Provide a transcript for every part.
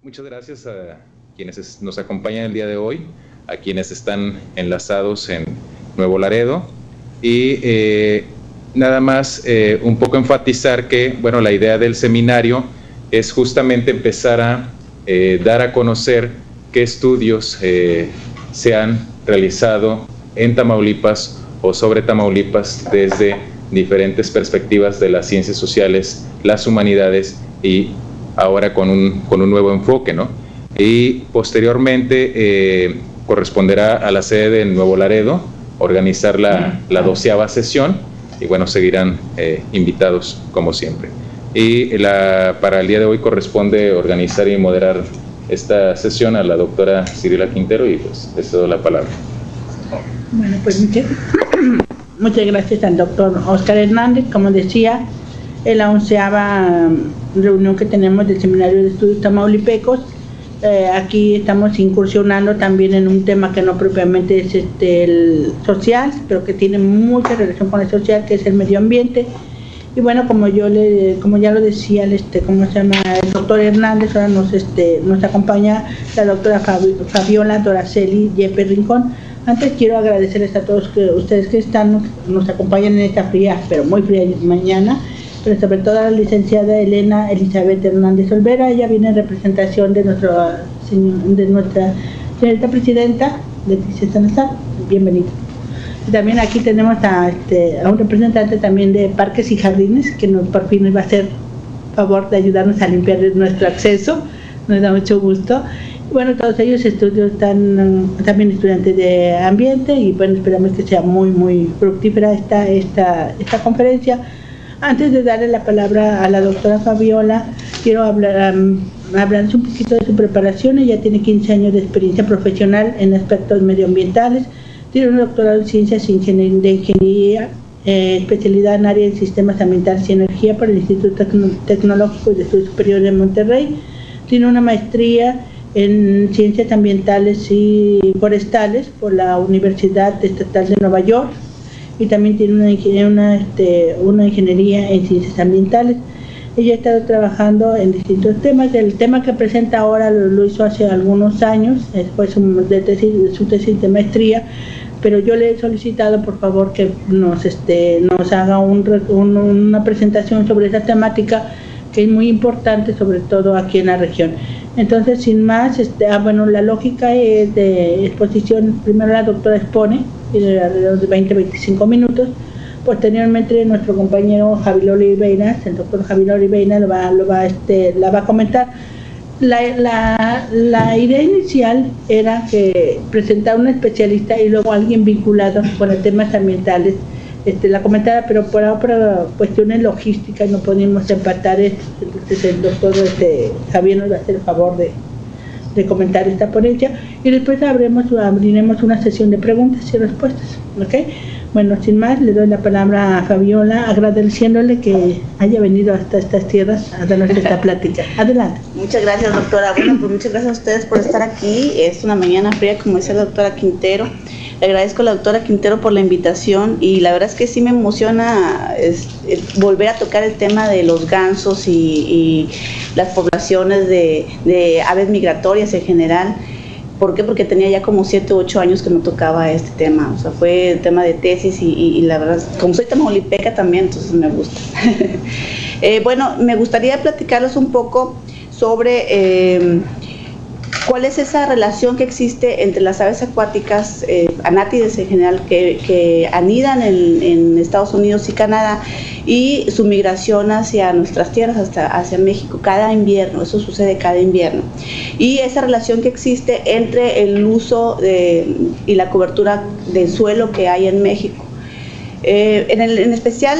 Muchas gracias a quienes nos acompañan el día de hoy, a quienes están enlazados en Nuevo Laredo y nada más un poco enfatizar que, bueno, la idea del seminario es justamente empezar a dar a conocer qué estudios se han realizado en Tamaulipas o sobre Tamaulipas desde diferentes perspectivas de las ciencias sociales, las humanidades y ahora con un nuevo enfoque, ¿no? Y posteriormente corresponderá a la sede de Nuevo Laredo organizar la 12ª sesión y bueno, seguirán invitados como siempre. Y para el día de hoy corresponde organizar y moderar esta sesión a la doctora Cirila Quintero y pues les doy la palabra. Bueno, pues muchas gracias al doctor Oscar Hernández. Como decía, es la 11ª reunión que tenemos del Seminario de Estudios Tamaulipecos. Aquí estamos incursionando también en un tema que no propiamente es el social, pero que tiene mucha relación con el social, que es el medio ambiente. Y bueno, como ya lo decía el doctor Hernández, ahora nos acompaña la doctora Fabiola Doraceli Yepes Rincón. Antes quiero agradecerles a todos ustedes que nos acompañan en esta fría, pero muy fría mañana, pero sobre todo a la licenciada Elena Elizabeth Hernández Olvera. Ella viene en representación de nuestra señorita presidenta, Leticia Salazar. Bienvenida. Y también aquí tenemos a un representante también de Parques y Jardines, que por fin nos va a hacer favor de ayudarnos a limpiar nuestro acceso. Nos da mucho gusto. Bueno, todos ellos están también estudiantes de ambiente y bueno, esperamos que sea muy, muy fructífera esta conferencia. Antes de darle la palabra a la doctora Fabiola, quiero hablarles un poquito de su preparación. Ella tiene 15 años de experiencia profesional en aspectos medioambientales, tiene un doctorado en Ciencias de Ingeniería, especialidad en área de Sistemas Ambientales y Energía por el Instituto Tecnológico de Estudios Superiores de Monterrey, tiene una maestría en Ciencias Ambientales y Forestales por la Universidad Estatal de Nueva York y también tiene una ingeniería en Ciencias Ambientales. Ella ha estado trabajando en distintos temas. El tema que presenta ahora lo hizo hace algunos años, fue su tesis de maestría, pero yo le he solicitado por favor que nos haga una presentación sobre esa temática que es muy importante, sobre todo aquí en la región. Entonces, sin más, la lógica es de exposición. Primero la doctora expone, alrededor de 20-25 minutos. Posteriormente, nuestro compañero Javier Oliveira, el doctor Javier Oliveira, la va a comentar. La idea inicial era que presentar un especialista y luego alguien vinculado con los temas ambientales la comentara, pero por cuestiones logísticas no podíamos empatar. Entonces el doctor Javier nos va a hacer el favor de comentar esta ponencia y después abriremos una sesión de preguntas y respuestas, ¿ok? Bueno, sin más, le doy la palabra a Fabiola, agradeciéndole que haya venido hasta estas tierras a darnos esta plática. Adelante. Muchas gracias, doctora. Bueno, pues muchas gracias a ustedes por estar aquí. Es una mañana fría, como decía la doctora Quintero. Le agradezco a la doctora Quintero por la invitación y la verdad es que sí me emociona volver a tocar el tema de los gansos y las poblaciones de aves migratorias en general. ¿Por qué? Porque tenía ya como 7 u 8 años que no tocaba este tema. O sea, fue el tema de tesis y la verdad, como soy tamaulipeca también, entonces me gusta. Bueno, me gustaría platicarles un poco sobre cuál es esa relación que existe entre las aves acuáticas, anátides en general, que anidan en Estados Unidos y Canadá, y su migración hacia nuestras tierras, hacia México, cada invierno. Eso sucede cada invierno. Y esa relación que existe entre el uso y la cobertura del suelo que hay en México. En especial,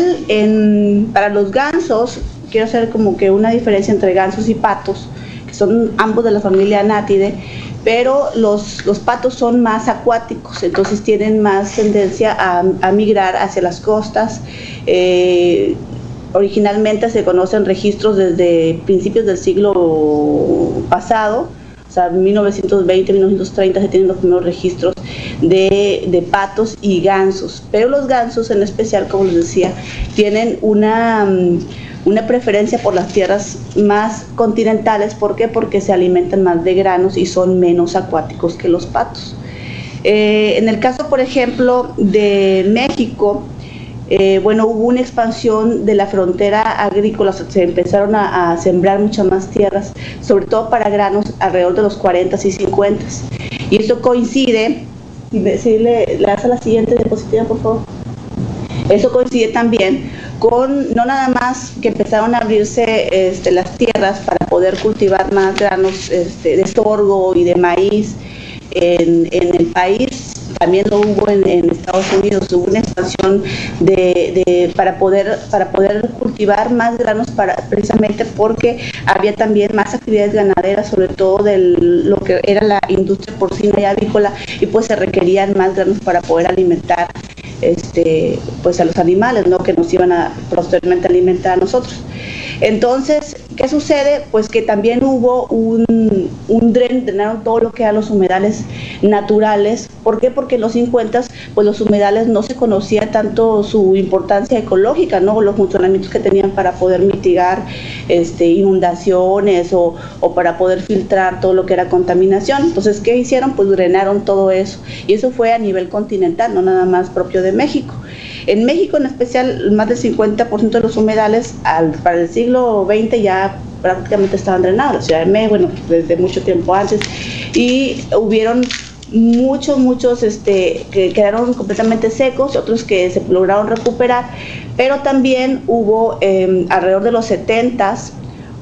para los gansos, quiero hacer como que una diferencia entre gansos y patos, son ambos de la familia Anátidae, pero los patos son más acuáticos, entonces tienen más tendencia a migrar hacia las costas. Originalmente se conocen registros desde principios del siglo pasado, o sea, 1920, 1930 se tienen los primeros registros de patos y gansos, pero los gansos en especial, como les decía, tienen una preferencia por las tierras más continentales. ¿Por qué? Porque se alimentan más de granos y son menos acuáticos que los patos. En el caso, por ejemplo, de México, bueno, hubo una expansión de la frontera agrícola, se empezaron a sembrar muchas más tierras, sobre todo para granos, alrededor de los 40s y 50s. Y esto coincide, si le das a la siguiente diapositiva, por favor. Eso coincide también con, no nada más que empezaron a abrirse las tierras para poder cultivar más granos de sorgo y de maíz en el país. También lo hubo en Estados Unidos, hubo una expansión para poder cultivar más granos, precisamente porque había también más actividades ganaderas, sobre todo de lo que era la industria porcina y avícola, y pues se requerían más granos para poder alimentar pues a los animales, ¿no?, que nos iban a posteriormente alimentar a nosotros. Entonces, ¿qué sucede? Pues que también hubo drenaron todo lo que eran los humedales naturales. ¿Por qué? Porque en los 50s, pues los humedales no se conocía tanto su importancia ecológica, ¿no?, los funcionamientos que tenían para poder mitigar inundaciones o para poder filtrar todo lo que era contaminación. Entonces, ¿qué hicieron? Pues drenaron todo eso. Y eso fue a nivel continental, no nada más propio de México. En México, en especial, más del 50% de los humedales para el siglo XX ya prácticamente estaban drenados. La Ciudad de México, bueno, desde mucho tiempo antes, y hubieron muchos que quedaron completamente secos, otros que se lograron recuperar, pero también hubo alrededor de los 70s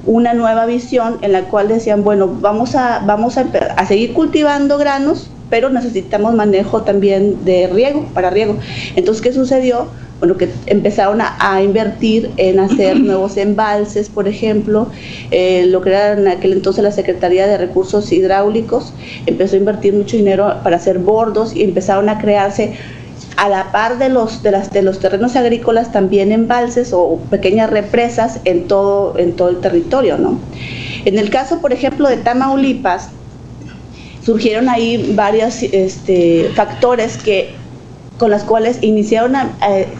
una nueva visión en la cual decían, bueno, vamos a seguir cultivando granos, pero necesitamos manejo también de riego, para riego. Entonces, ¿qué sucedió? Bueno, que empezaron a invertir en hacer nuevos embalses, por ejemplo, lo que era en aquel entonces la Secretaría de Recursos Hidráulicos, empezó a invertir mucho dinero para hacer bordos y empezaron a crearse, a la par de los terrenos agrícolas, también embalses o pequeñas represas en todo el territorio, ¿no? En el caso, por ejemplo, de Tamaulipas, surgieron ahí varios factores con las cuales iniciaron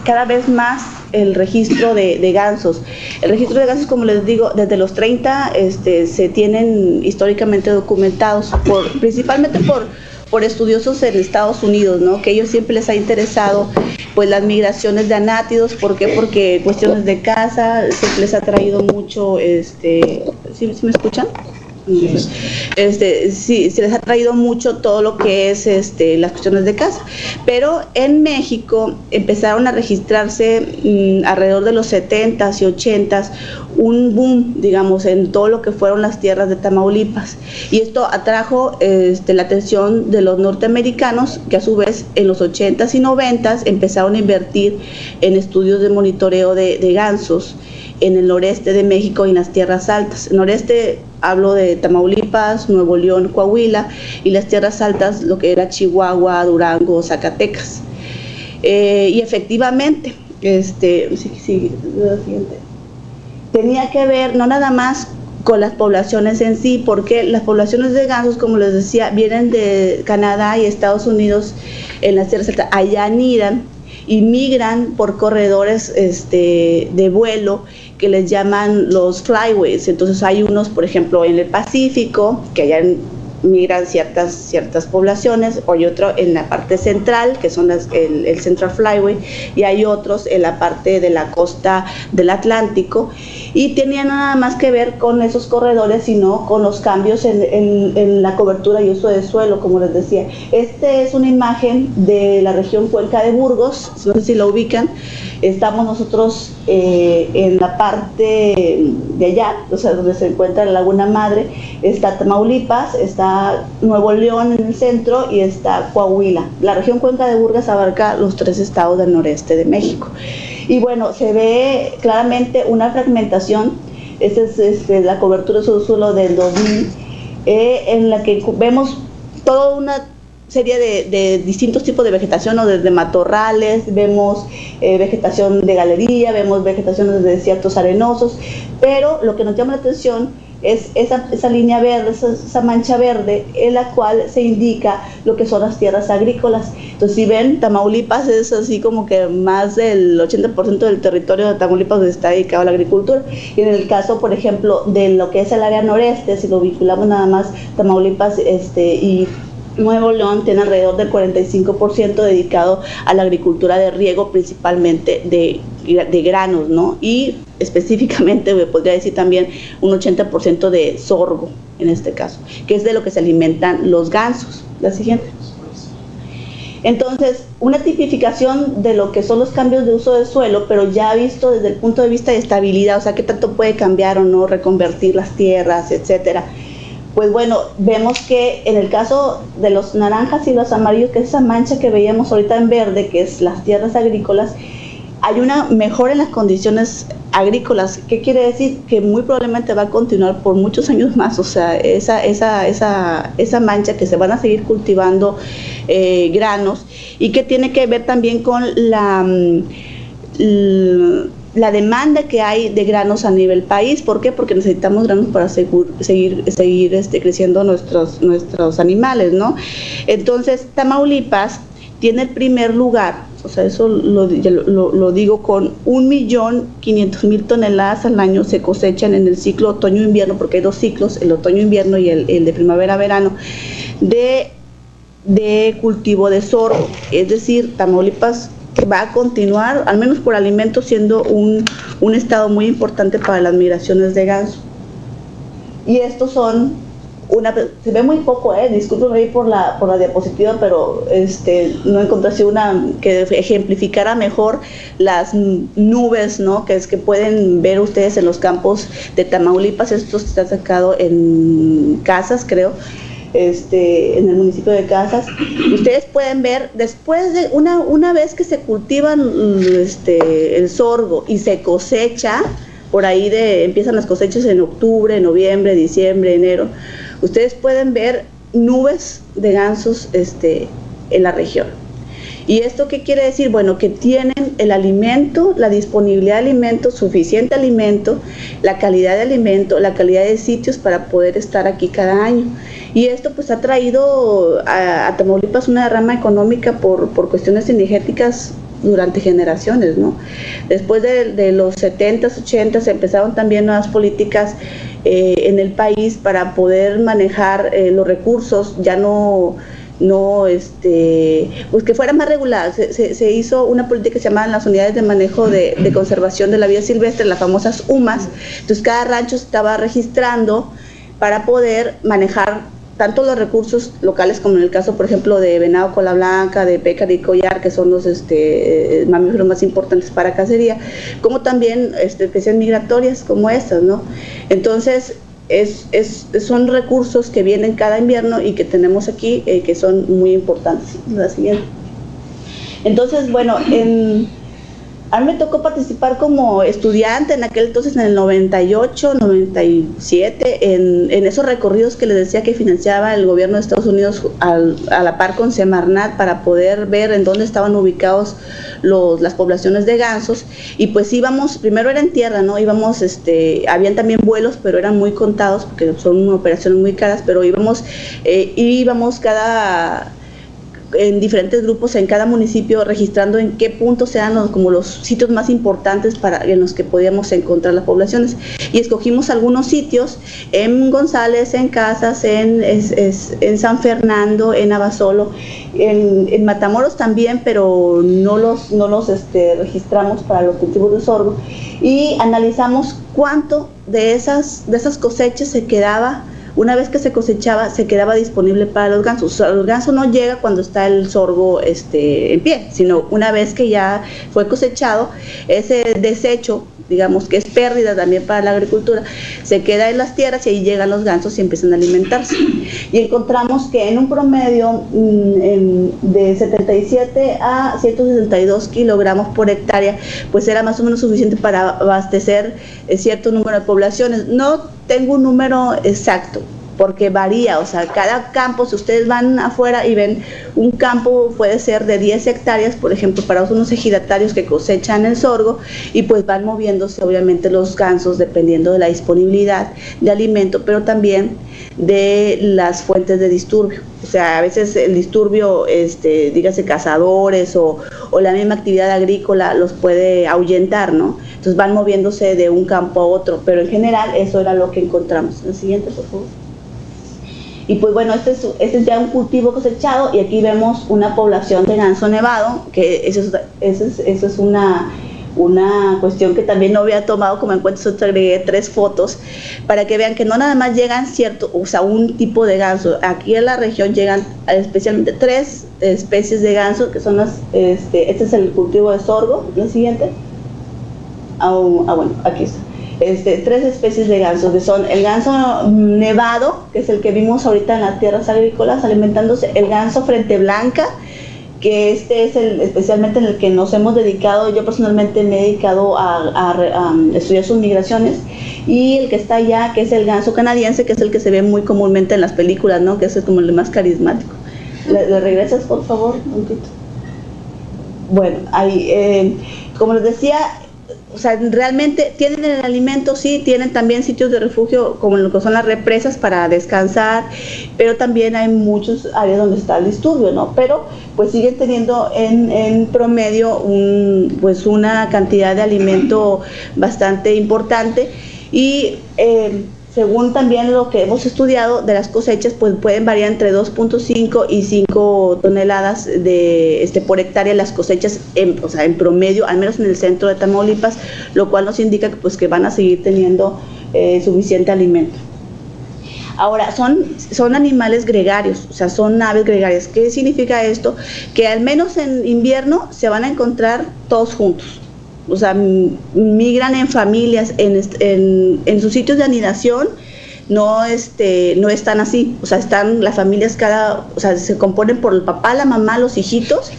cada vez más el registro de gansos. El registro de gansos, como les digo, desde los 30 se tienen históricamente documentados, principalmente por estudiosos en Estados Unidos, ¿no?, que a ellos siempre les ha interesado pues las migraciones de anátidos. ¿Por qué? Porque cuestiones de caza siempre les ha traído mucho, ¿sí me escuchan? Sí, se les ha traído mucho todo lo que es las cuestiones de caza, pero en México empezaron a registrarse alrededor de los 70s y 80s un boom, digamos, en todo lo que fueron las tierras de Tamaulipas, y esto atrajo la atención de los norteamericanos, que a su vez en los 80s y 90s empezaron a invertir en estudios de monitoreo de gansos en el noreste de México y en las tierras altas. El noreste, hablo de Tamaulipas, Nuevo León, Coahuila, y las tierras altas, lo que era Chihuahua, Durango, Zacatecas. Y efectivamente, tenía que ver no nada más con las poblaciones en sí, porque las poblaciones de gansos, como les decía, vienen de Canadá y Estados Unidos en las tierras altas, allá anidan y migran por corredores de vuelo que les llaman los flyways. Entonces hay unos, por ejemplo, en el Pacífico, que allá migran ciertas poblaciones, o hay otro en la parte central, que son el Central Flyway, y hay otros en la parte de la costa del Atlántico, y tenía nada más que ver con esos corredores, sino con los cambios en la cobertura y uso de suelo, como les decía. Es una imagen de la región Cuenca de Burgos, no sé si la ubican. Estamos nosotros en la parte de allá, o sea, donde se encuentra la Laguna Madre. Está Tamaulipas, está Nuevo León en el centro y está Coahuila. La región Cuenca de Burgos abarca los 3 estados del noreste de México. Y bueno, se ve claramente una fragmentación. Esta es la cobertura de suelo del 2000, en la que vemos toda una serie de distintos tipos de vegetación, o desde matorrales, vemos vegetación de galería, vemos vegetación de desiertos arenosos, pero lo que nos llama la atención es esa línea verde, esa mancha verde, en la cual se indica lo que son las tierras agrícolas. Entonces, si ven, Tamaulipas es así como que más del 80% del territorio de Tamaulipas está dedicado a la agricultura. Y en el caso, por ejemplo, de lo que es el área noreste, si lo vinculamos nada más, Tamaulipas y Nuevo León tiene alrededor del 45% dedicado a la agricultura de riego, principalmente de granos, ¿no? Y específicamente, me podría decir también, un 80% de sorgo, en este caso, que es de lo que se alimentan los gansos. La siguiente. Entonces, una tipificación de lo que son los cambios de uso del suelo, pero ya visto desde el punto de vista de estabilidad, o sea, qué tanto puede cambiar o no, reconvertir las tierras, etcétera. Pues bueno, vemos que en el caso de los naranjas y los amarillos, que es esa mancha que veíamos ahorita en verde, que es las tierras agrícolas, hay una mejora en las condiciones agrícolas. ¿Qué quiere decir? Que muy probablemente va a continuar por muchos años más, o sea, esa mancha que se van a seguir cultivando granos, y que tiene que ver también con la demanda que hay de granos a nivel país. ¿Por qué? Porque necesitamos granos para seguir creciendo nuestros animales, ¿no? Entonces, Tamaulipas tiene el primer lugar, o sea, eso lo digo, con 1.500.000 toneladas al año se cosechan en el ciclo otoño-invierno, porque hay dos ciclos, el otoño-invierno y el de primavera-verano, de cultivo de sorgo. Es decir, Tamaulipas va a continuar, al menos por alimentos, siendo un estado muy importante para las migraciones de ganso. Y estos son se ve muy poco, discúlpeme ahí por la diapositiva, pero no encontré así una que ejemplificara mejor las nubes, ¿no? Que pueden ver ustedes en los campos de Tamaulipas. Esto está sacado en Casas, creo, en el municipio de Casas. Ustedes pueden ver, después de una vez que se cultivan el sorgo y se cosecha, por ahí empiezan las cosechas en octubre, noviembre, diciembre, enero, ustedes pueden ver nubes de gansos en la región. ¿Y esto qué quiere decir? Bueno, que tienen el alimento, la disponibilidad de alimento, suficiente alimento, la calidad de alimento, la calidad de sitios para poder estar aquí cada año. Y esto pues ha traído a Tamaulipas una derrama económica por cuestiones cinegéticas durante generaciones, ¿no? Después de los 70s, 80s empezaron también nuevas políticas en el país para poder manejar los recursos, ya pues que fuera más regular. Se hizo una política que se llamaban las unidades de manejo de conservación de la vida silvestre, las famosas UMAS. Entonces cada rancho se estaba registrando para poder manejar tanto los recursos locales, como en el caso, por ejemplo, de venado cola blanca, de pécaro y collar, que son los mamíferos más importantes para cacería, como también especies migratorias como estas, ¿no? Entonces, son recursos que vienen cada invierno y que tenemos aquí, que son muy importantes. La siguiente. Entonces, bueno, a mí me tocó participar como estudiante en aquel entonces, en el 98, 97, en esos recorridos que les decía que financiaba el gobierno de Estados Unidos a la par con Semarnat, para poder ver en dónde estaban ubicados las poblaciones de gansos. Y pues íbamos, primero era en tierra, ¿no? Íbamos, habían también vuelos, pero eran muy contados porque son operaciones muy caras, pero íbamos en diferentes grupos en cada municipio, registrando en qué puntos eran como los sitios más importantes en los que podíamos encontrar las poblaciones. Y escogimos algunos sitios en González, en Casas, en San Fernando, en Abasolo, en Matamoros también, pero no los registramos para los cultivos de sorgo, y analizamos cuánto de esas cosechas se quedaba. Una vez que se cosechaba, se quedaba disponible para los gansos. O sea, el ganso no llega cuando está el sorgo en pie, sino una vez que ya fue cosechado, ese desecho, digamos que es pérdida también para la agricultura, se queda en las tierras y ahí llegan los gansos y empiezan a alimentarse. Y encontramos que en un promedio de 77 a 162 kilogramos por hectárea, pues era más o menos suficiente para abastecer cierto número de poblaciones. No tengo un número exacto, porque varía, o sea, cada campo, si ustedes van afuera y ven un campo puede ser de 10 hectáreas, por ejemplo, para unos ejidatarios que cosechan el sorgo, y pues van moviéndose obviamente los gansos dependiendo de la disponibilidad de alimento, pero también de las fuentes de disturbio. O sea, a veces el disturbio, dígase cazadores o la misma actividad agrícola los puede ahuyentar, ¿no? Entonces van moviéndose de un campo a otro, pero en general eso era lo que encontramos. El siguiente, por favor. Y pues bueno, este es ya un cultivo cosechado, y aquí vemos una población de ganso nevado, que eso es una cuestión que también no había tomado como en cuenta. Yo agregué 3 fotos para que vean que no nada más llegan un tipo de ganso. Aquí en la región llegan especialmente 3 especies de ganso, que son este es el cultivo de sorgo. La siguiente. Bueno, aquí está. 3 especies de gansos, que son el ganso nevado, que es el que vimos ahorita en las tierras agrícolas alimentándose, el ganso frente blanca, que es especialmente en el que nos hemos dedicado. Yo personalmente me he dedicado a estudiar sus migraciones, y el que está allá, que es el ganso canadiense, que es el que se ve muy comúnmente en las películas, ¿no? Que es como el más carismático. ¿Le regresas, por favor, un poquito? Bueno, ahí, como les decía, o sea, realmente tienen el alimento, sí, tienen también sitios de refugio como lo que son las represas para descansar, pero también hay muchas áreas donde está el disturbio, ¿no? Pero pues siguen teniendo en promedio una cantidad de alimento bastante importante, y según también lo que hemos estudiado de las cosechas, pues pueden variar entre 2.5 y 5 toneladas por hectárea las cosechas, en promedio, al menos en el centro de Tamaulipas, lo cual nos indica que, pues, que van a seguir teniendo suficiente alimento. Ahora, son animales gregarios, o sea, son aves gregarias. ¿Qué significa esto? Que al menos en invierno se van a encontrar todos juntos. O sea, migran en familias, en sus sitios de anidación no están así, o sea, están las familias se componen por el papá, la mamá, los hijitos,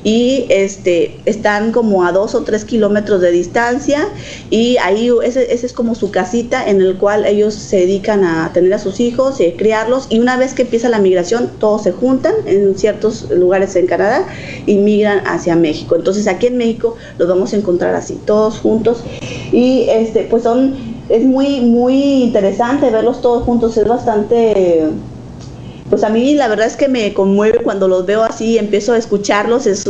y están como a 2 o 3 kilómetros de distancia, y ahí ese es como su casita en el cual ellos se dedican a tener a sus hijos y criarlos, y una vez que empieza la migración todos se juntan en ciertos lugares en Canadá y migran hacia México. Entonces aquí en México los vamos a encontrar así, todos juntos, y pues es muy muy interesante verlos todos juntos. Es bastante, pues a mí la verdad es que me conmueve cuando los veo así, empiezo a escucharlos. Es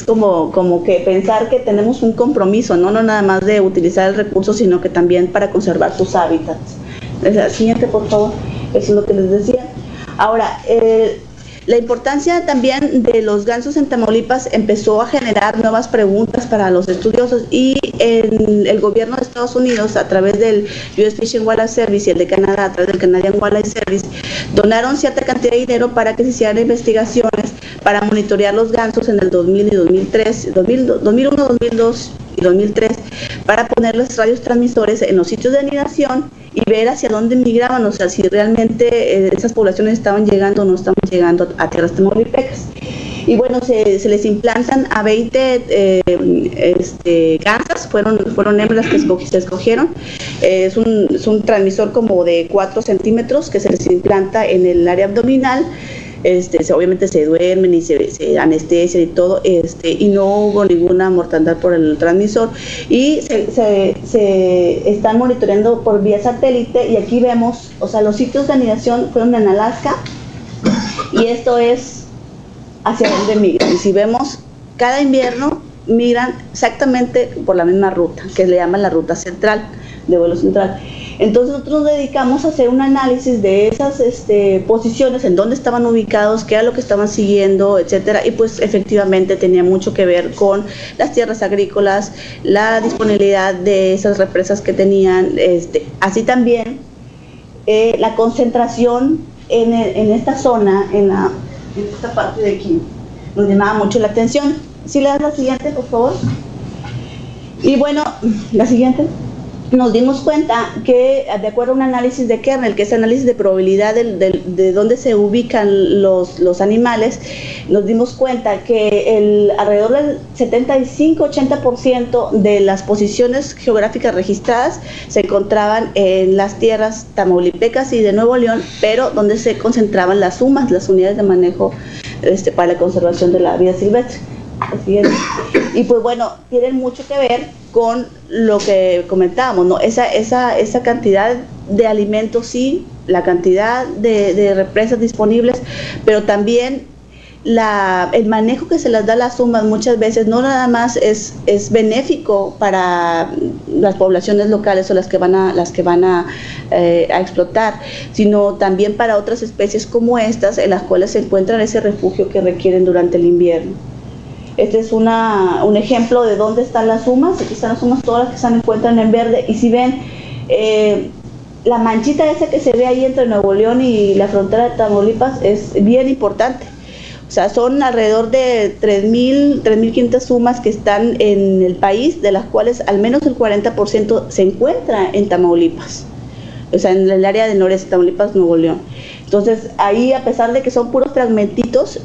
como que pensar que tenemos un compromiso, no nada más de utilizar el recurso, sino que también para conservar sus hábitats. La siguiente, por favor. Eso es lo que les decía. Ahora, la importancia también de los gansos en Tamaulipas empezó a generar nuevas preguntas para los estudiosos, y el gobierno de Estados Unidos, a través del US Fish and Wildlife Service, y el de Canadá, a través del Canadian Wildlife Service, donaron cierta cantidad de dinero para que se hicieran investigaciones para monitorear los gansos en el 2000 y 2003, 2001, 2002 y 2003, para ponerles radiotransmisores en los sitios de anidación y ver hacia dónde migraban, o sea, si realmente esas poblaciones estaban llegando o no estaban llegando a tierras tamaulipecas. Y bueno, se les implantan a 20 gansas, fueron hembras que se escogieron. Es un transmisor como de 4 centímetros que se les implanta en el área abdominal. Obviamente se duermen y se anestesian y todo, y no hubo ninguna mortandad por el transmisor, y se están monitoreando por vía satélite. Y aquí vemos, o sea, los sitios de anidación fueron en Alaska, y esto es hacia donde migran. Y si vemos, cada invierno migran exactamente por la misma ruta, que le llaman la ruta central, de vuelo central. Entonces nosotros nos dedicamos a hacer un análisis de esas posiciones, en dónde estaban ubicados, qué era lo que estaban siguiendo, etcétera, y pues efectivamente tenía mucho que ver con las tierras agrícolas, la disponibilidad de esas represas que tenían, así también la concentración en esta zona, en esta parte de aquí, nos llamaba mucho la atención. Si le das la siguiente, por favor. Y bueno, la siguiente. nos dimos cuenta que, de acuerdo a un análisis de Kernel, que es análisis de probabilidad de dónde se ubican los animales, nos dimos cuenta que alrededor del 75-80% de las posiciones geográficas registradas se encontraban en las tierras tamaulipecas y de Nuevo León, pero donde se concentraban las UMAS, las unidades de manejo para la conservación de la vida silvestre. Así es. Y pues bueno, tienen mucho que ver con lo que comentábamos, ¿no? Esa cantidad de alimentos, sí, la cantidad de represas disponibles, pero también el manejo que se les da a las UMAS muchas veces no nada más es benéfico para las poblaciones locales o las que van a explotar, sino también para otras especies como estas, en las cuales se encuentran ese refugio que requieren durante el invierno. Este es un ejemplo de dónde están las UMAS. Aquí están las UMAS, todas las que se encuentran en verde, y si ven la manchita esa que se ve ahí entre Nuevo León y la frontera de Tamaulipas es bien importante. O sea, son alrededor de 3.500 UMAS que están en el país, de las cuales al menos el 40% se encuentra en Tamaulipas, o sea, en el área del noreste, Tamaulipas, Nuevo León. Entonces, ahí, a pesar de que son puros fragmentitos,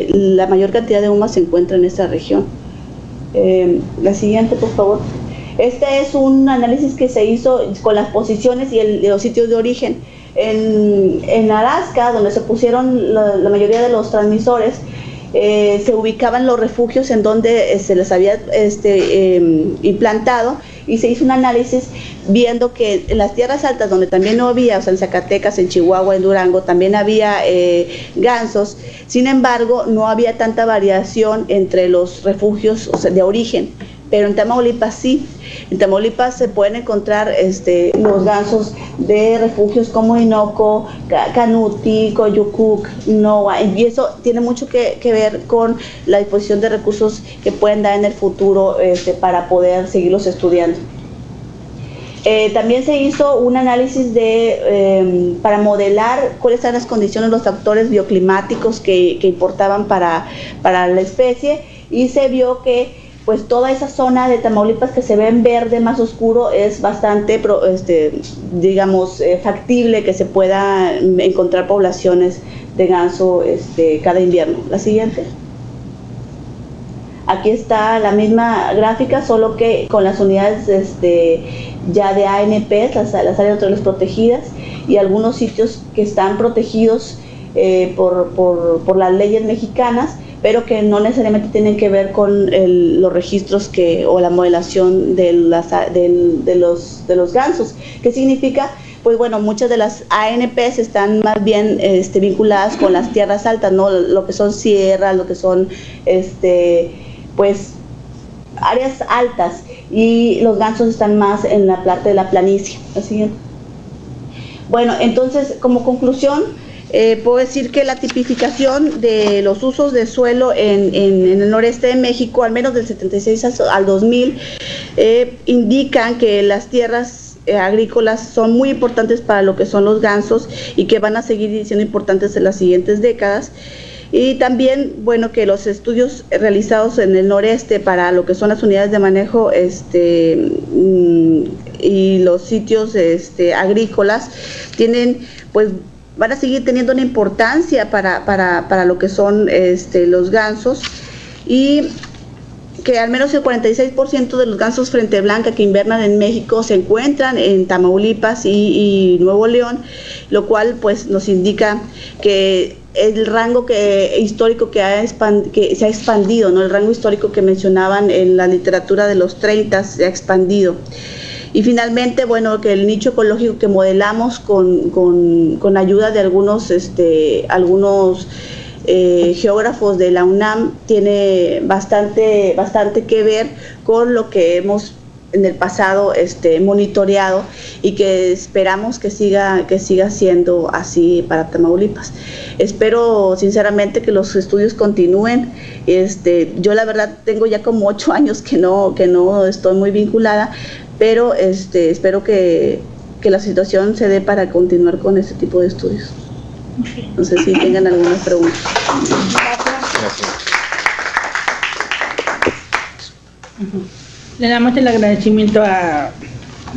la mayor cantidad de UMAS se encuentra en esta región. La siguiente, por favor. Este es un análisis que se hizo con las posiciones y los sitios de origen. En Alaska, donde se pusieron la mayoría de los transmisores, se ubicaban los refugios en donde se les había implantado, y se hizo un análisis viendo que en las tierras altas, donde también no había, o sea, en Zacatecas, en Chihuahua, en Durango, también había gansos. Sin embargo, no había tanta variación entre los refugios, o sea, de origen, pero en Tamaulipas sí. En Tamaulipas se pueden encontrar los gansos de refugios como Hinoco, Canuti, Coyucuc, Noa, y eso tiene mucho que ver con la disposición de recursos que pueden dar en el futuro para poder seguirlos estudiando. También se hizo un análisis para modelar cuáles eran las condiciones, los factores bioclimáticos que importaban para la especie, y se vio que pues toda esa zona de Tamaulipas que se ve en verde más oscuro es bastante, factible que se pueda encontrar poblaciones de ganso cada invierno. La siguiente. Aquí está la misma gráfica, solo que con las unidades ya de ANP, las áreas naturales protegidas, y algunos sitios que están protegidos por las leyes mexicanas, pero que no necesariamente tienen que ver con los registros o la modelación de los gansos. ¿Qué significa? Pues bueno, muchas de las ANPs están más bien vinculadas con las tierras altas, ¿no? Lo que son sierras, lo que son pues áreas altas, y los gansos están más en la parte de la planicie. Así. Bueno, entonces, como conclusión, puedo decir que la tipificación de los usos de suelo en el noreste de México, al menos del 76 al 2000, indican que las tierras agrícolas son muy importantes para lo que son los gansos, y que van a seguir siendo importantes en las siguientes décadas. Y también, bueno, que los estudios realizados en el noreste para lo que son las unidades de manejo y los sitios agrícolas van a seguir teniendo una importancia para lo que son los gansos, y que al menos el 46% de los gansos frente blanca que invernan en México se encuentran en Tamaulipas y Nuevo León, lo cual pues nos indica que el rango histórico que se ha expandido, ¿no? El rango histórico que mencionaban en la literatura de los 30 se ha expandido. Y finalmente, bueno, que el nicho ecológico que modelamos con ayuda de algunos geógrafos de la UNAM tiene bastante que ver con lo que hemos en el pasado monitoreado, y que esperamos que siga siendo así para Tamaulipas. Espero sinceramente que los estudios continúen. Yo la verdad tengo ya como 8 años que no estoy muy vinculada, pero espero que la situación se dé para continuar con este tipo de estudios. No sé si tengan algunas preguntas. Gracias. Le damos el agradecimiento a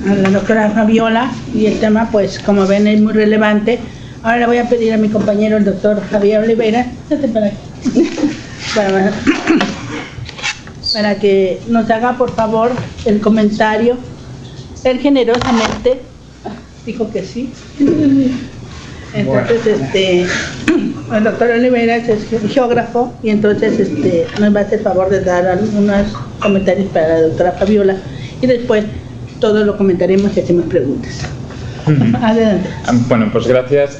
a la doctora Fabiola, y el tema, pues como ven, es muy relevante. Ahora le voy a pedir a mi compañero, el doctor Javier Olivera, para que nos haga, por favor, el comentario. Él generosamente dijo que sí. Entonces, el doctor Olivera es geógrafo, y entonces nos va a hacer favor de dar algunos comentarios para la doctora Fabiola, y después todo lo comentaremos y hacemos preguntas. Adelante. Bueno, pues gracias.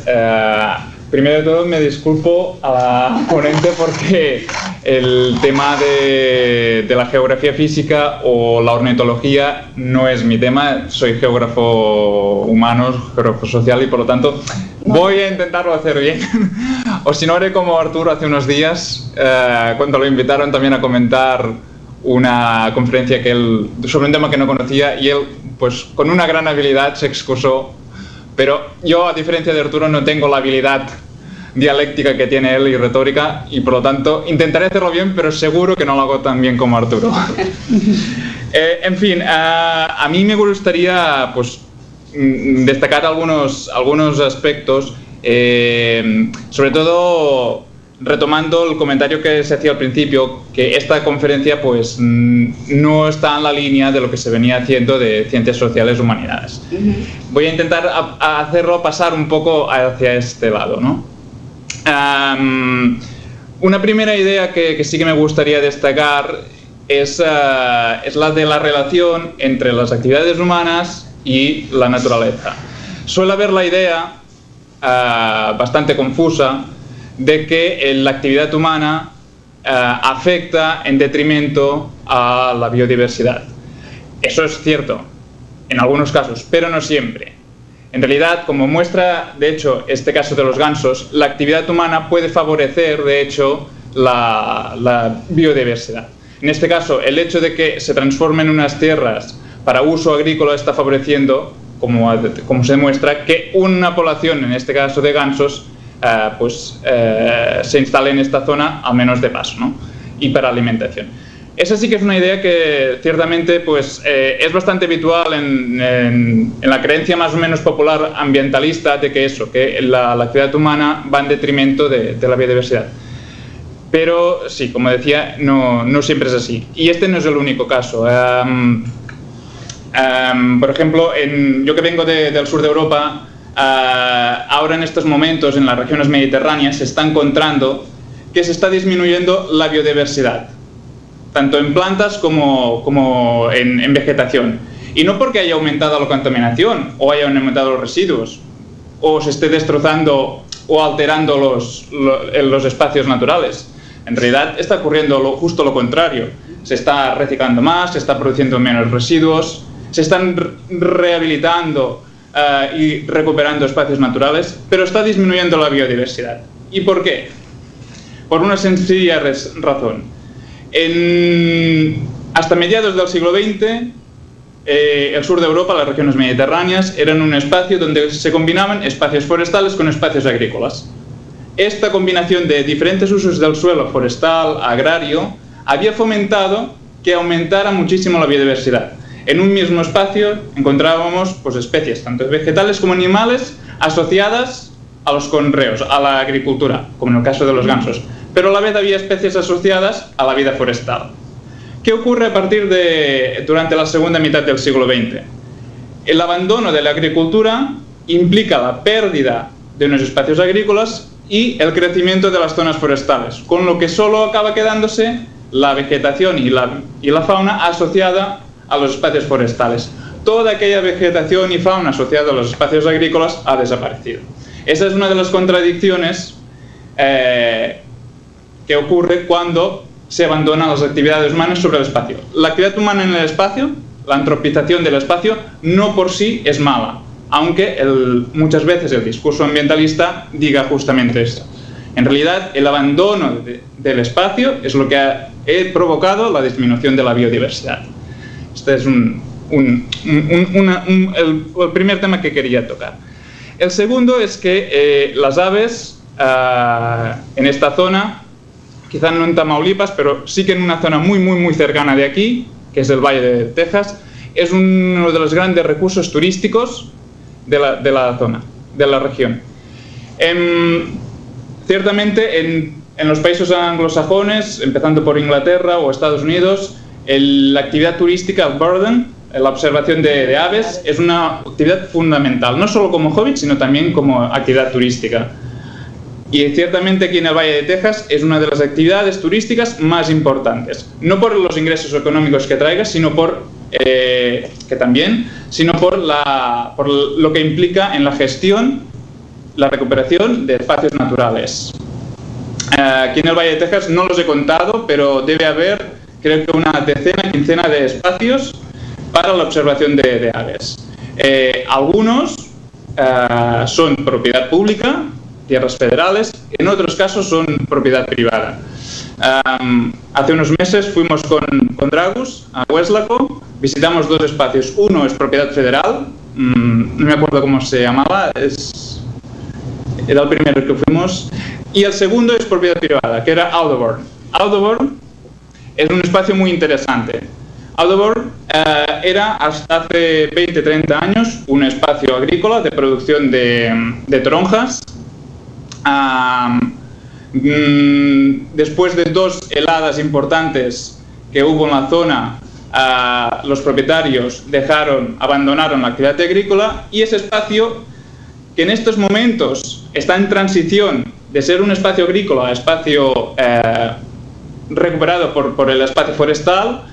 Primero de todo me disculpo a la ponente porque el tema de la geografía física o la ornitología no es mi tema. Soy geógrafo humano, geógrafo social, y por lo tanto voy a intentarlo hacer bien. O si no, haré como Arturo hace unos días, cuando lo invitaron también a comentar una conferencia sobre un tema que no conocía, y él, pues con una gran habilidad, se excusó. Pero yo, a diferencia de Arturo, no tengo la habilidad dialéctica que tiene él y retórica, y por lo tanto intentaré hacerlo bien, pero seguro que no lo hago tan bien como Arturo. En fin, a mí me gustaría pues destacar algunos aspectos, sobre todo retomando el comentario que se hacía al principio, que esta conferencia pues no está en la línea de lo que se venía haciendo de ciencias sociales, humanidades. Voy a intentar hacerlo pasar un poco hacia este lado, ¿no? Una primera idea que sí que me gustaría destacar es la de la relación entre las actividades humanas y la naturaleza. Suele haber la idea bastante confusa de que la actividad humana afecta en detrimento a la biodiversidad. Eso es cierto en algunos casos, pero no siempre. En realidad, como muestra, de hecho, este caso de los gansos, la actividad humana puede favorecer, de hecho, la biodiversidad. En este caso, el hecho de que se transformen unas tierras para uso agrícola está favoreciendo, como se demuestra, que una población, en este caso de gansos, se instale en esta zona, al menos de paso, ¿no? Y para alimentación. Esa sí que es una idea que ciertamente es bastante habitual en la creencia más o menos popular ambientalista de que la actividad humana va en detrimento de la biodiversidad. Pero sí, como decía, no siempre es así. Y este no es el único caso. Por ejemplo, yo que vengo del sur de Europa, ahora en estos momentos en las regiones mediterráneas se está encontrando que se está disminuyendo la biodiversidad, tanto en plantas como en vegetación. Y no porque haya aumentado la contaminación o hayan aumentado los residuos o se esté destrozando o alterando los espacios naturales. En realidad está ocurriendo justo lo contrario. Se está reciclando más, se está produciendo menos residuos, se están rehabilitando y recuperando espacios naturales, pero está disminuyendo la biodiversidad. ¿Y por qué? Por una sencilla razón. Hasta mediados del siglo XX, el sur de Europa, las regiones mediterráneas, eran un espacio donde se combinaban espacios forestales con espacios agrícolas. Esta combinación de diferentes usos del suelo forestal, agrario, había fomentado que aumentara muchísimo la biodiversidad. En un mismo espacio encontrábamos especies, tanto vegetales como animales, asociadas a los conreos, a la agricultura, como en el caso de los gansos. Pero a la vez había especies asociadas a la vida forestal. ¿Qué ocurre durante la segunda mitad del siglo XX? El abandono de la agricultura implica la pérdida de unos espacios agrícolas y el crecimiento de las zonas forestales, con lo que solo acaba quedándose la vegetación y la fauna asociada a los espacios forestales. Toda aquella vegetación y fauna asociada a los espacios agrícolas ha desaparecido. Esa es una de las contradicciones que ocurre cuando se abandonan las actividades humanas sobre el espacio. La actividad humana en el espacio, la antropización del espacio, no por sí es mala, aunque muchas veces el discurso ambientalista diga justamente esto. En realidad, el abandono del espacio es lo que ha provocado la disminución de la biodiversidad. Este es el primer tema que quería tocar. El segundo es que las aves en esta zona, quizá no en Tamaulipas, pero sí que en una zona muy, muy, muy cercana de aquí, que es el Valle de Texas, es uno de los grandes recursos turísticos de la zona, de la región. Ciertamente en los países anglosajones, empezando por Inglaterra o Estados Unidos, la actividad turística, el birding, la observación de aves, es una actividad fundamental, no solo como hobby, sino también como actividad turística. Y ciertamente aquí en el Valle de Texas es una de las actividades turísticas más importantes, no por los ingresos económicos que traiga, sino por lo que implica en la gestión, la recuperación de espacios naturales. Aquí en el Valle de Texas no los he contado, pero debe haber, creo que una decena, quincena de espacios para la observación de aves. Algunos son propiedad pública, tierras federales, en otros casos son propiedad privada. Hace unos meses fuimos con Dragus a Weslaco, visitamos 2 espacios. Uno es propiedad federal, no me acuerdo cómo se llamaba, era el primero que fuimos, y el segundo es propiedad privada, que era Audubon. Audubon es un espacio muy interesante. Audubon era hasta hace 20-30 años un espacio agrícola de producción de toronjas. Después de 2 heladas importantes que hubo en la zona, los propietarios abandonaron la actividad agrícola, y ese espacio, que en estos momentos está en transición de ser un espacio agrícola a espacio recuperado por el espacio forestal,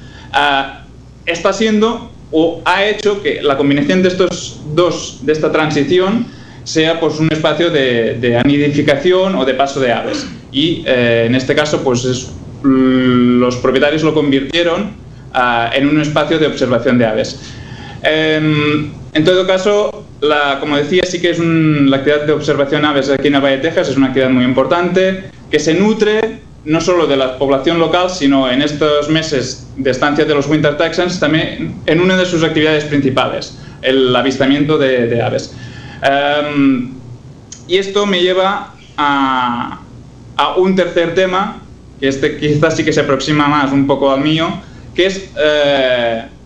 está siendo o ha hecho que la combinación de de esta transición sea pues un espacio de anidificación o de paso de aves, y en este caso pues los propietarios lo convirtieron en un espacio de observación de aves. En todo caso, como decía, sí que es la actividad de observación de aves aquí en el Valle de Texas es una actividad muy importante, que se nutre no solo de la población local, sino en estos meses de estancia de los Winter Texans también en una de sus actividades principales, el avistamiento de aves. Y esto me lleva a un tercer tema, que quizás sí que se aproxima más un poco al mío, que es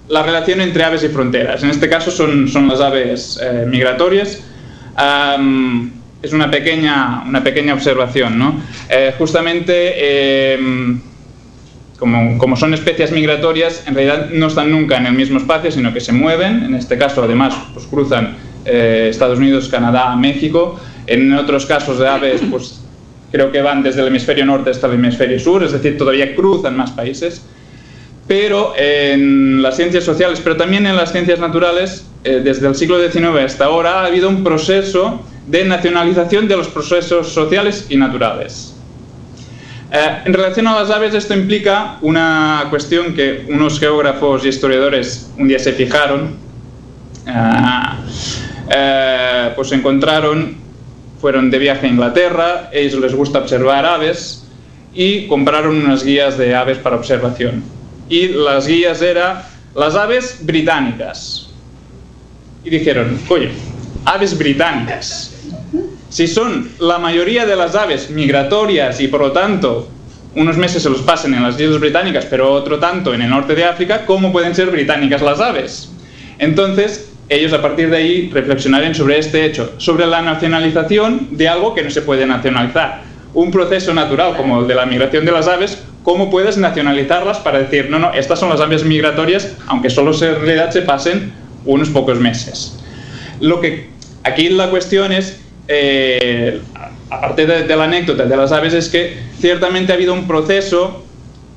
la relación entre aves y fronteras. En este caso son las aves migratorias. Es una pequeña observación, ¿no? Justamente, como son especies migratorias, en realidad no están nunca en el mismo espacio, sino que se mueven. En este caso, además, pues cruzan Estados Unidos, Canadá, México. En otros casos de aves, pues creo que van desde el hemisferio norte hasta el hemisferio sur, es decir, todavía cruzan más países. Pero en las ciencias sociales, pero también en las ciencias naturales, desde el siglo XIX hasta ahora, ha habido un proceso de nacionalización de los procesos sociales y naturales. En relación a las aves, esto implica una cuestión que unos geógrafos y historiadores un día se fijaron, pues fueron de viaje a Inglaterra, a ellos les gusta observar aves, y compraron unas guías de aves para observación. Y las guías eran las aves británicas. Y dijeron, oye, aves británicas. Si son la mayoría de las aves migratorias y por lo tanto unos meses se los pasan en las islas británicas, pero otro tanto en el norte de África, ¿cómo pueden ser británicas las aves? Entonces, ellos a partir de ahí reflexionaron sobre este hecho, sobre la nacionalización de algo que no se puede nacionalizar. Un proceso natural como el de la migración de las aves, ¿cómo puedes nacionalizarlas para decir, no, estas son las aves migratorias, aunque solo en realidad se pasen unos pocos meses? Aquí la cuestión es, aparte de la anécdota de las aves, es que ciertamente ha habido un proceso,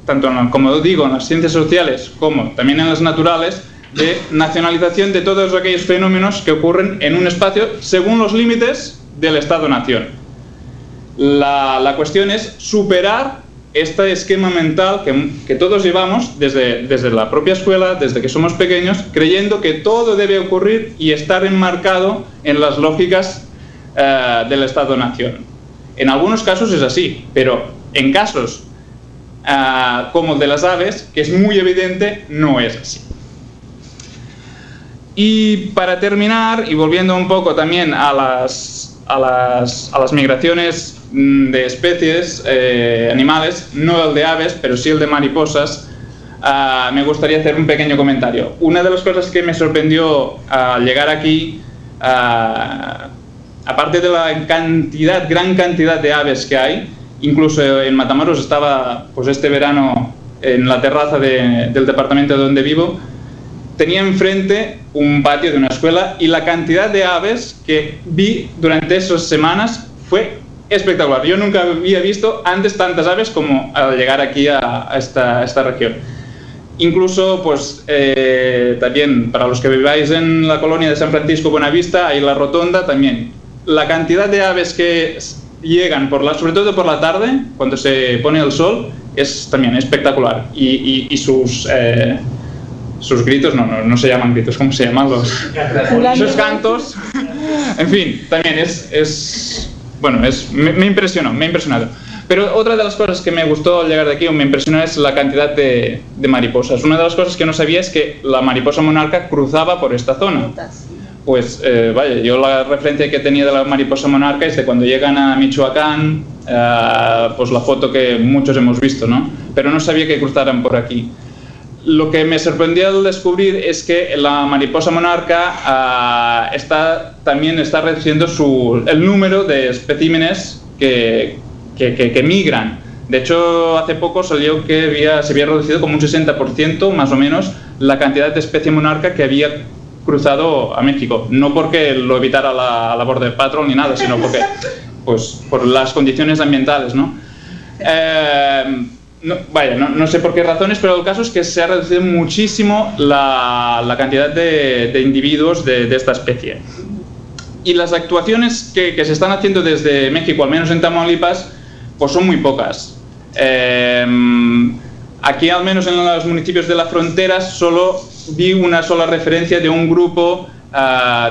tanto como digo, en las ciencias sociales como también en las naturales, de nacionalización de todos aquellos fenómenos que ocurren en un espacio según los límites del Estado-nación. La cuestión es superar este esquema mental que todos llevamos desde la propia escuela, desde que somos pequeños, creyendo que todo debe ocurrir y estar enmarcado en las lógicas del Estado-nación. En algunos casos es así, pero en casos como el de las aves, que es muy evidente, no es así. Y para terminar, y volviendo un poco también a las migraciones de especies animales, no el de aves, pero sí el de mariposas, me gustaría hacer un pequeño comentario. Una de las cosas que me sorprendió al llegar aquí, aparte de la gran cantidad de aves que hay, incluso en Matamoros estaba pues este verano en la terraza del departamento donde vivo, tenía enfrente un patio de una escuela y la cantidad de aves que vi durante esas semanas fue espectacular. Yo nunca había visto antes tantas aves como al llegar aquí a esta región. Incluso, pues, también para los que viváis en la colonia de San Francisco Buenavista, ahí la rotonda también. La cantidad de aves que llegan, sobre todo por la tarde, cuando se pone el sol, es también espectacular. Y sus gritos, no se llaman gritos, ¿cómo se llaman? Sus cantos. En fin, también me impresionó, me ha impresionado. Pero otra de las cosas que me gustó al llegar de aquí, o me impresionó, es la cantidad de mariposas. Una de las cosas que no sabía es que la mariposa monarca cruzaba por esta zona. Pues vaya, yo la referencia que tenía de la mariposa monarca es de cuando llegan a Michoacán, pues la foto que muchos hemos visto, ¿no? Pero no sabía que cruzaran por aquí. Lo que me sorprendió al descubrir es que la mariposa monarca también está reduciendo el número de especímenes que migran. De hecho, hace poco salió que se había reducido como un 60% más o menos la cantidad de especie monarca que había cruzado a México. No porque lo evitara la Border Patrol ni nada, sino porque, pues, por las condiciones ambientales, ¿no? No sé por qué razones, pero el caso es que se ha reducido muchísimo la cantidad de individuos de esta especie. Y las actuaciones que se están haciendo desde México, al menos en Tamaulipas, pues son muy pocas. Aquí, al menos en los municipios de la frontera, solo vi una sola referencia de un grupo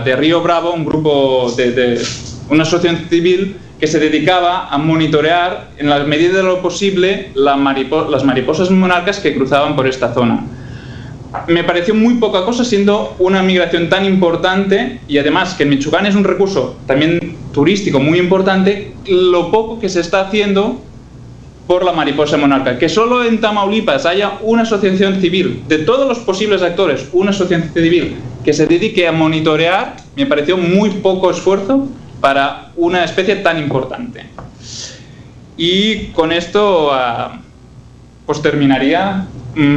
de Río Bravo, un grupo de una asociación civil que se dedicaba a monitorear, en la medida de lo posible, las mariposas monarcas que cruzaban por esta zona. Me pareció muy poca cosa, siendo una migración tan importante, y además que en Michoacán es un recurso también turístico muy importante, lo poco que se está haciendo por la mariposa monarca. Que solo en Tamaulipas haya una asociación civil, de todos los posibles actores, una asociación civil que se dedique a monitorear, me pareció muy poco esfuerzo para una especie tan importante. Y con esto pues terminaría.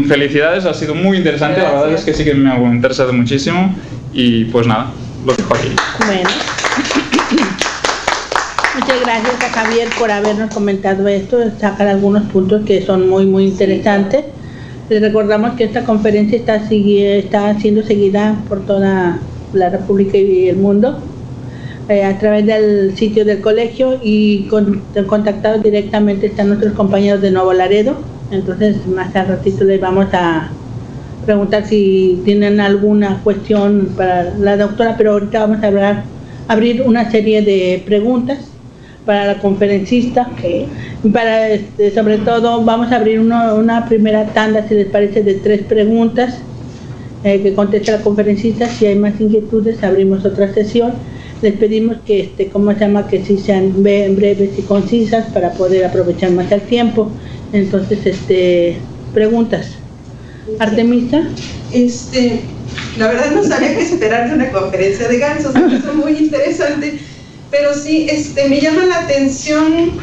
Felicidades, ha sido muy interesante. Gracias. La verdad es que sí que me ha interesado muchísimo y pues nada, lo dejo aquí. Bueno, muchas gracias a Javier por habernos comentado esto, sacar algunos puntos que son muy muy interesantes. Les recordamos que esta conferencia está siendo seguida por toda la República y el mundo a través del sitio del colegio, y contactados directamente están nuestros compañeros de Nuevo Laredo. Entonces, más al ratito les vamos a preguntar si tienen alguna cuestión para la doctora, pero ahorita vamos a abrir una serie de preguntas para la conferencista. Okay. Sobre todo, vamos a abrir una primera tanda, si les parece, de 3 preguntas que conteste la conferencista. Si hay más inquietudes, abrimos otra sesión. Les pedimos que, que sí sean breves y concisas para poder aprovechar más el tiempo. Entonces, preguntas. Artemisa. La verdad no sabía qué esperar de una conferencia de gansos, es muy interesante, pero sí, me llama la atención,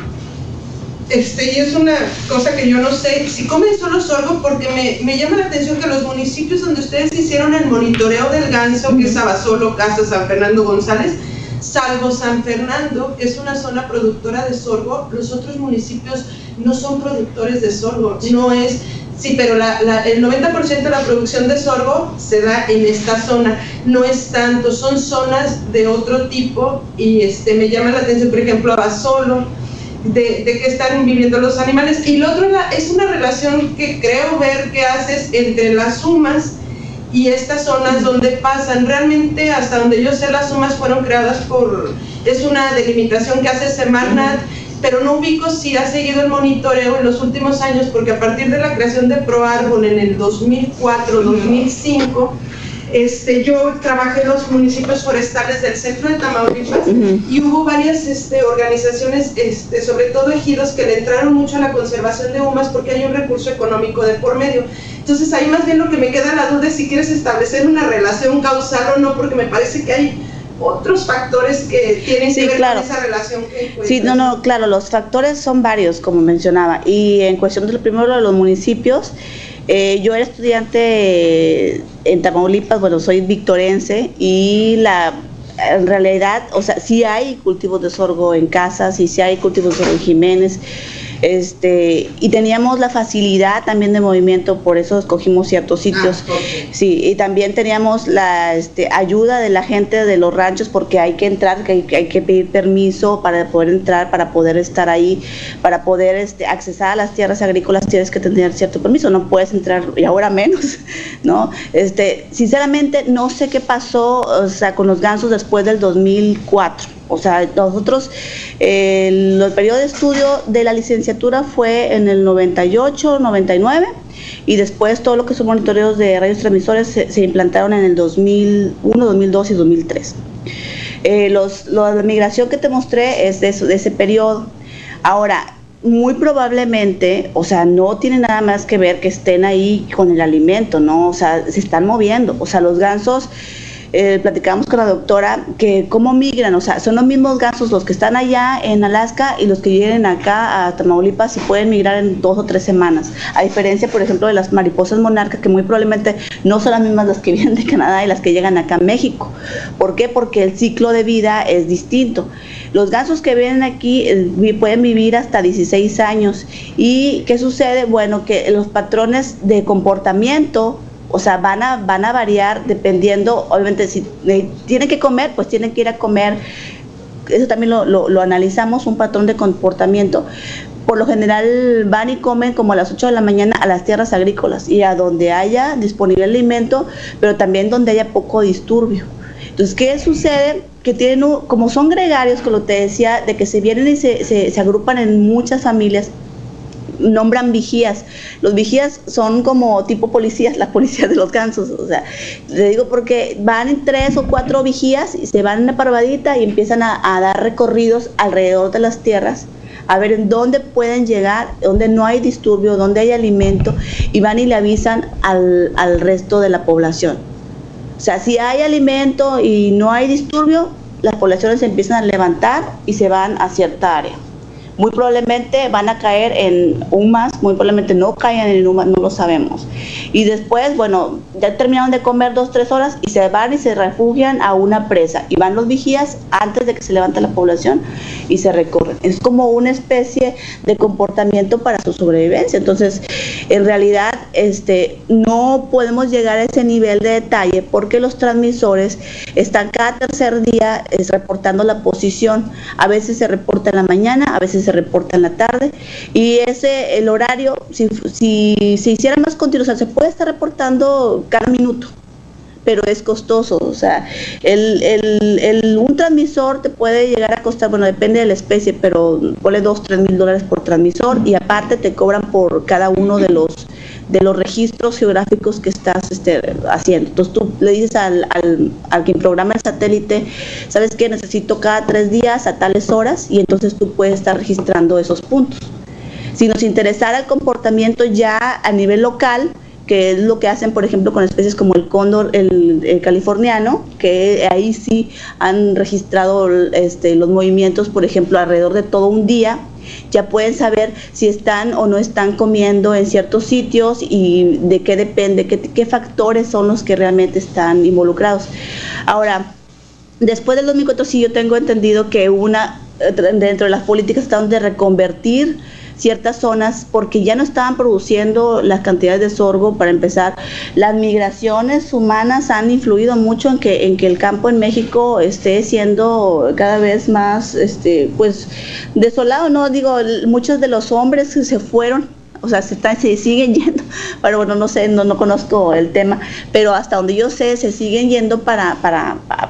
y es una cosa que yo no sé, si comen solo sorgo, porque me llama la atención que los municipios donde ustedes hicieron el monitoreo del ganso, que es Abasolo, Casa, San Fernando, González, salvo San Fernando, que es una zona productora de sorgo, los otros municipios no son productores de sorgo, no es, sí, pero el 90% de la producción de sorgo se da en esta zona, no es tanto, son zonas de otro tipo, y me llama la atención, por ejemplo, Abasolo, de que están viviendo los animales, y lo otro es una relación que creo ver que haces entre las sumas y estas zonas donde pasan. Realmente, hasta donde yo sé, las sumas fueron creadas es una delimitación que hace Semarnat, pero no ubico si ha seguido el monitoreo en los últimos años, porque a partir de la creación de ProArbol en el 2004-2005, yo trabajé en los municipios forestales del centro de Tamaulipas, y hubo varias organizaciones, sobre todo ejidos, que le entraron mucho a la conservación de UMAS porque hay un recurso económico de por medio. Entonces ahí más bien lo que me queda la duda es si quieres establecer una relación causal o no, porque me parece que hay otros factores que tienen que ver con esa relación que encuentras. Sí, claro, los factores son varios, como mencionaba, y en cuestión del primero de los municipios, yo era estudiante en Tamaulipas, bueno, soy victorense, y en realidad, o sea, sí hay cultivos de sorgo en Casas, y sí hay cultivos de sorgo en Jiménez, y teníamos la facilidad también de movimiento, por eso escogimos ciertos sitios. Okay. Sí, y también teníamos la ayuda de la gente de los ranchos, porque hay que entrar, hay que pedir permiso para poder entrar, para poder estar ahí, para poder accesar a las tierras agrícolas tienes que tener cierto permiso, no puedes entrar, y ahora menos, ¿no? Sinceramente no sé qué pasó, o sea, con los gansos después del 2004. O sea, nosotros, el periodo de estudio de la licenciatura fue en el 98, 99, y después todo lo que son monitoreos de radios transmisores se implantaron en el 2001, 2002 y 2003. La migración que te mostré es de ese periodo. Ahora, muy probablemente, o sea, no tiene nada más que ver que estén ahí con el alimento, ¿no? O sea, se están moviendo. O sea, los gansos... platicamos con la doctora que cómo migran, o sea, son los mismos gansos los que están allá en Alaska y los que vienen acá a Tamaulipas y pueden migrar en 2 o 3 semanas, a diferencia, por ejemplo, de las mariposas monarcas, que muy probablemente no son las mismas las que vienen de Canadá y las que llegan acá a México. ¿Por qué? Porque el ciclo de vida es distinto. Los gansos que vienen aquí pueden vivir hasta 16 años. ¿Y qué sucede? Bueno, que los patrones de comportamiento, o sea, van a variar dependiendo, obviamente, si tienen que comer, pues tienen que ir a comer. Eso también lo analizamos, un patrón de comportamiento. Por lo general van y comen como a las 8 de la mañana a las tierras agrícolas y a donde haya disponible alimento, pero también donde haya poco disturbio. Entonces, ¿qué sucede? Que tienen, como son gregarios, como te decía, de que se vienen y se agrupan en muchas familias, nombran vigías. Los vigías son como tipo policías, las policías de los gansos, o sea, le digo porque van en 3 o 4 vigías y se van en una parvadita y empiezan a dar recorridos alrededor de las tierras, a ver en dónde pueden llegar, dónde no hay disturbio, dónde hay alimento, y van y le avisan al resto de la población. O sea, si hay alimento y no hay disturbio, las poblaciones se empiezan a levantar y se van a cierta área. Muy probablemente van a caer en UMAS, muy probablemente no caigan en UMAS, no lo sabemos. Y después, bueno, ya terminaron de comer 2 o 3 horas y se van y se refugian a una presa. Y van los vigías antes de que se levante la población y se recorren. Es como una especie de comportamiento para su sobrevivencia. Entonces, en realidad, no podemos llegar a ese nivel de detalle porque los transmisores están cada tercer día reportando la posición. A veces se reporta en la mañana, a veces se reporta en la tarde, y el horario, si se hiciera más continuo, o sea, se puede estar reportando cada minuto, pero es costoso. O sea, un transmisor te puede llegar a costar, bueno, depende de la especie, pero ponle $2,000-3,000 por transmisor, y aparte te cobran por cada uno de los registros geográficos que estás haciendo. Entonces tú le dices al quien programa el satélite, ¿sabes qué? Necesito cada 3 días a tales horas, y entonces tú puedes estar registrando esos puntos. Si nos interesara el comportamiento ya a nivel local, que es lo que hacen, por ejemplo, con especies como el cóndor, el californiano, que ahí sí han registrado los movimientos, por ejemplo, alrededor de todo un día. Ya pueden saber si están o no están comiendo en ciertos sitios y de qué depende, qué factores son los que realmente están involucrados. Ahora, después del 2004 sí yo tengo entendido que dentro de las políticas están de reconvertir ciertas zonas porque ya no estaban produciendo las cantidades de sorgo. Para empezar, las migraciones humanas han influido mucho en que el campo en México esté siendo cada vez más pues desolado, ¿no? Digo, muchos de los hombres que se fueron, o sea, se siguen yendo, pero bueno, no sé, no conozco el tema, pero hasta donde yo sé, se siguen yendo para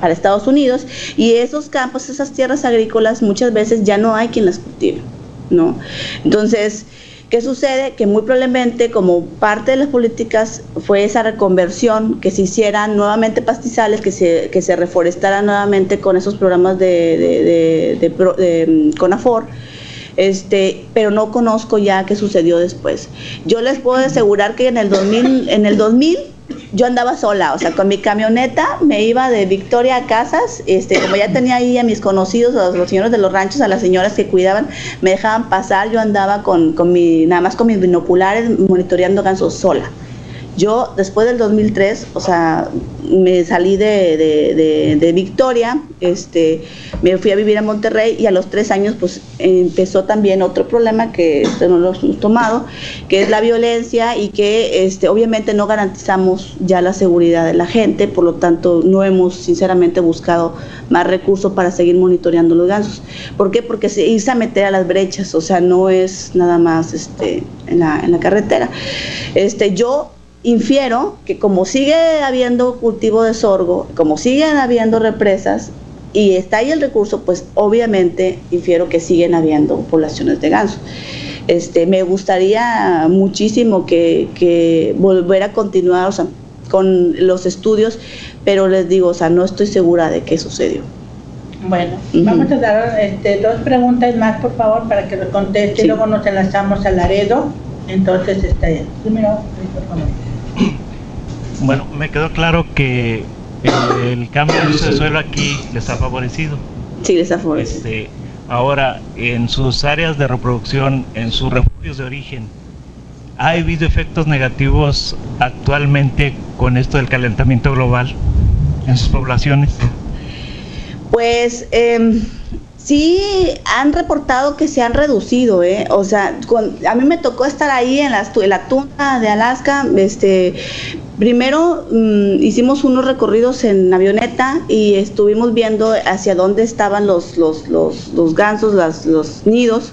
Estados Unidos, y esos campos, esas tierras agrícolas, muchas veces ya no hay quien las cultive, ¿no? Entonces, ¿qué sucede? Que muy probablemente como parte de las políticas fue esa reconversión, que se hicieran nuevamente pastizales, que se reforestaran nuevamente con esos programas de CONAFOR. pero no conozco ya qué sucedió después. Yo les puedo asegurar que en el 2000 yo andaba sola, o sea, con mi camioneta me iba de Victoria a Casas, como ya tenía ahí a mis conocidos, a los señores de los ranchos, a las señoras que cuidaban, me dejaban pasar, yo andaba nada más con mis binoculares monitoreando gansos sola. Yo después del 2003, o sea, me salí de Victoria, me fui a vivir a Monterrey y a los 3 años pues empezó también otro problema que no lo hemos tomado, que es la violencia y que obviamente no garantizamos ya la seguridad de la gente, por lo tanto no hemos sinceramente buscado más recursos para seguir monitoreando los gansos. ¿Por qué? Porque se irse a meter a las brechas, o sea, no es nada más en la carretera. Yo infiero que como sigue habiendo cultivo de sorgo, como siguen habiendo represas y está ahí el recurso, pues obviamente infiero que siguen habiendo poblaciones de ganso. Me gustaría muchísimo que volver a continuar, o sea, con los estudios, pero les digo, o sea, no estoy segura de qué sucedió. Bueno, vamos a dar 2 preguntas más, por favor, para que lo conteste, y luego nos enlazamos a Laredo. Entonces, primero, por favor. Bueno, me quedó claro que el cambio de uso de suelo aquí les ha favorecido. Sí, les ha favorecido. Ahora, en sus áreas de reproducción, en sus refugios de origen, ¿ha habido efectos negativos actualmente con esto del calentamiento global en sus poblaciones? Pues sí han reportado que se han reducido, o sea, a mí me tocó estar ahí en la tundra de Alaska. Primero hicimos unos recorridos en avioneta y estuvimos viendo hacia dónde estaban los gansos, los nidos.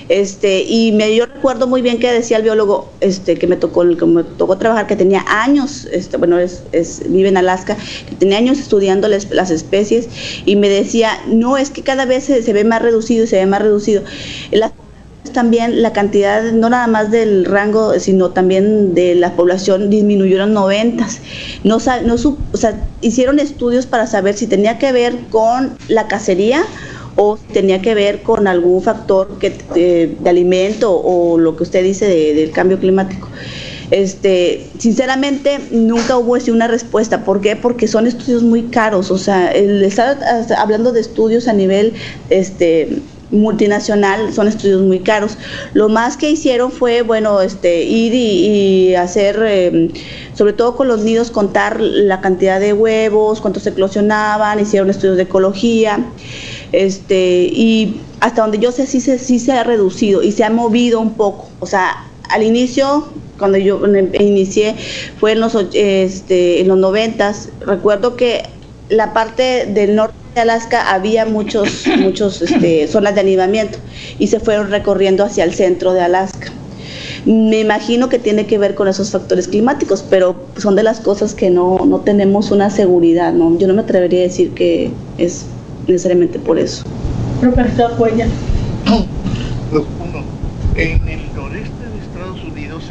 Yo recuerdo muy bien que decía el biólogo que me tocó trabajar, que tenía años, vive en Alaska, que tenía años estudiando las especies, y me decía, no, es que cada vez se ve más reducido y se ve más reducido. También la cantidad, no nada más del rango, sino también de la población disminuyó en los 90s. Hicieron estudios para saber si tenía que ver con la cacería o tenía que ver con algún factor de alimento o lo que usted dice del cambio climático. Sinceramente nunca hubo una respuesta. ¿Por qué? Porque son estudios muy caros. O sea, el estar hablando de estudios a nivel multinacional son estudios muy caros. Lo más que hicieron fue, ir y hacer, sobre todo con los nidos, contar la cantidad de huevos, cuántos se eclosionaban, hicieron estudios de ecología. Y hasta donde yo sé sí se ha reducido y se ha movido un poco. O sea, al inicio, cuando yo inicié, fue en los 90s. Recuerdo que la parte del norte de Alaska había muchos zonas de anidamiento y se fueron recorriendo hacia el centro de Alaska. Me imagino que tiene que ver con esos factores climáticos, pero son de las cosas que no tenemos una seguridad, ¿no? Yo no me atrevería a decir que es necesariamente por eso. Profesor Cuellar. En el noreste de Estados Unidos,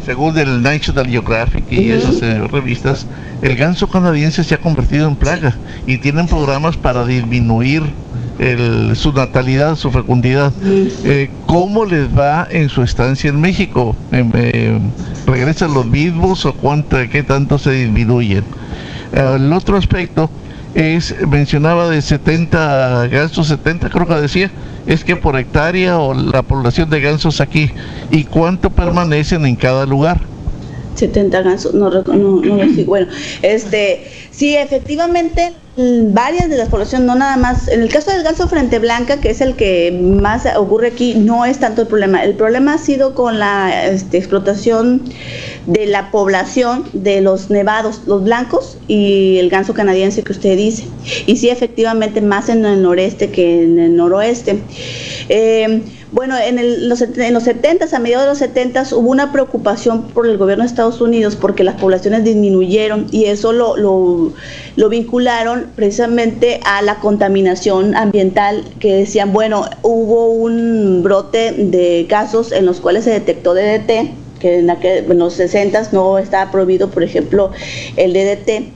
según el National Geographic y esas revistas, el ganso canadiense se ha convertido en plaga y tienen programas para disminuir su natalidad, su fecundidad. ¿Cómo les va en su estancia en México? ¿Regresan los mismos o qué tanto se disminuyen? El otro aspecto mencionaba de 70 gansos, 70 creo que decía, es que por hectárea o la población de gansos aquí, ¿y cuánto permanecen en cada lugar? 70 gansos, no bueno, sí, efectivamente, varias de las poblaciones, no nada más, en el caso del ganso frente blanca, que es el que más ocurre aquí, no es tanto el problema ha sido con la explotación de la población de los nevados, los blancos y el ganso canadiense que usted dice, y sí, efectivamente, más en el noreste que en el noroeste. Bueno, en los 70s, a mediados de los 70s, hubo una preocupación por el gobierno de Estados Unidos porque las poblaciones disminuyeron y eso lo vincularon precisamente a la contaminación ambiental, que decían, bueno, hubo un brote de casos en los cuales se detectó DDT, que en los 60s no estaba prohibido, por ejemplo, el DDT,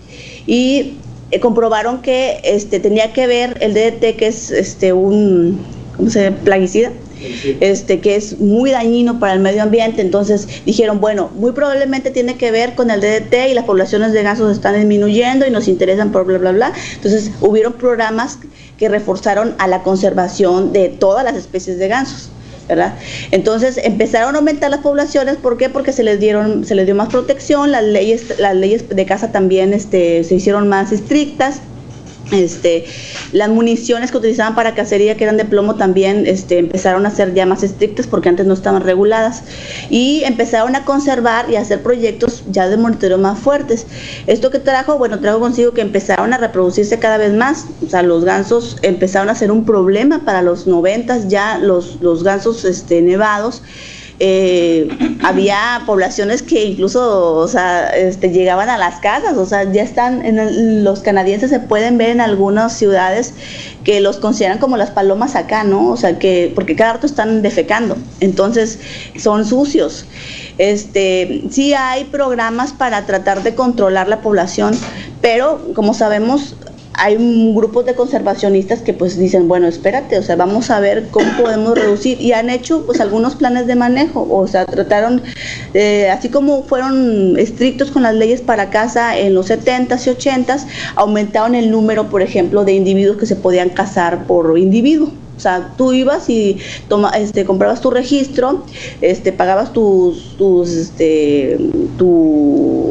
y comprobaron que tenía que ver el DDT, que es un plaguicida, que es muy dañino para el medio ambiente. Entonces dijeron, bueno, muy probablemente tiene que ver con el DDT y las poblaciones de gansos están disminuyendo y nos interesan por bla, bla, bla. Entonces hubieron programas que reforzaron a la conservación de todas las especies de gansos, ¿verdad? Entonces empezaron a aumentar las poblaciones. ¿Por qué? Porque se les dio más protección, las leyes de caza también se hicieron más estrictas. Las municiones que utilizaban para cacería, que eran de plomo, también empezaron a ser ya más estrictas porque antes no estaban reguladas, y empezaron a conservar y a hacer proyectos ya de monitoreo más fuertes. ¿Esto que trajo? Bueno, trajo consigo que empezaron a reproducirse cada vez más. O sea, los gansos empezaron a ser un problema para los 90s, ya los gansos nevados. Había poblaciones que incluso, o sea, llegaban a las casas. O sea, ya están los canadienses se pueden ver en algunas ciudades que los consideran como las palomas acá, ¿no? O sea, porque cada rato están defecando, entonces son sucios. Sí hay programas para tratar de controlar la población, pero como sabemos, hay grupos de conservacionistas que pues dicen, bueno, espérate, o sea, vamos a ver cómo podemos reducir, y han hecho pues algunos planes de manejo. O sea, trataron, así como fueron estrictos con las leyes para caza en los 70s y 80s, aumentaron el número, por ejemplo, de individuos que se podían cazar por individuo. O sea, tú ibas y comprabas tu registro, pagabas tu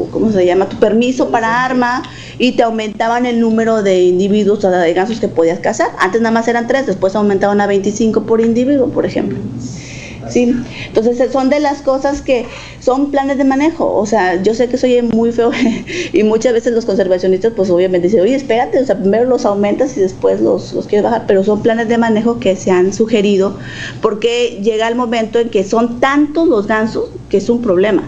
¿cómo se llama? Tu permiso para arma, y te aumentaban el número de individuos, o sea, de gansos que podías cazar. Antes nada más eran 3, después aumentaban a 25 por individuo, por ejemplo. Sí, entonces son de las cosas que son planes de manejo. O sea, yo sé que soy muy feo y muchas veces los conservacionistas pues obviamente dicen, oye, espérate, o sea, primero los aumentas y después los quieres bajar, pero son planes de manejo que se han sugerido porque llega el momento en que son tantos los gansos que es un problema.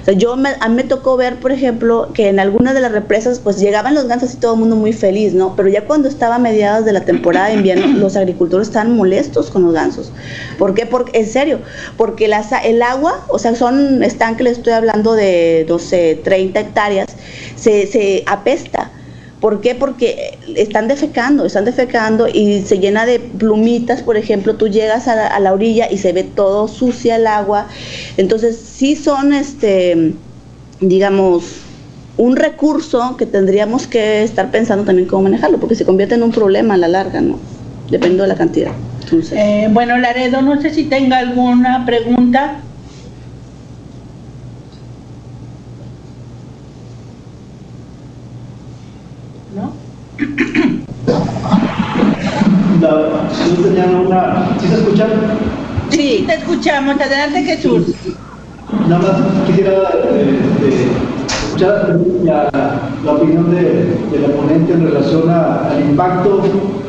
O sea, a mí me tocó ver, por ejemplo, que en algunas de las represas pues llegaban los gansos y todo el mundo muy feliz, ¿no? Pero ya cuando estaba a mediados de la temporada de invierno, los agricultores estaban molestos con los gansos. ¿Por qué? Porque, en serio, porque el agua, o sea, son estanques, les estoy hablando de 12, 30 hectáreas, se apesta. ¿Por qué? Porque están defecando y se llena de plumitas. Por ejemplo, tú llegas a la orilla y se ve todo sucia el agua. Entonces, sí son, digamos, un recurso que tendríamos que estar pensando también cómo manejarlo, porque se convierte en un problema a la larga, ¿no? Dependiendo de la cantidad. Entonces, bueno, Laredo, no sé si tenga alguna pregunta. ¿No? Si tenía una... ¿Sí se escuchan? Sí, te escuchamos. Adelante, Jesús. Nada más quisiera escuchar la opinión de la ponente en relación al impacto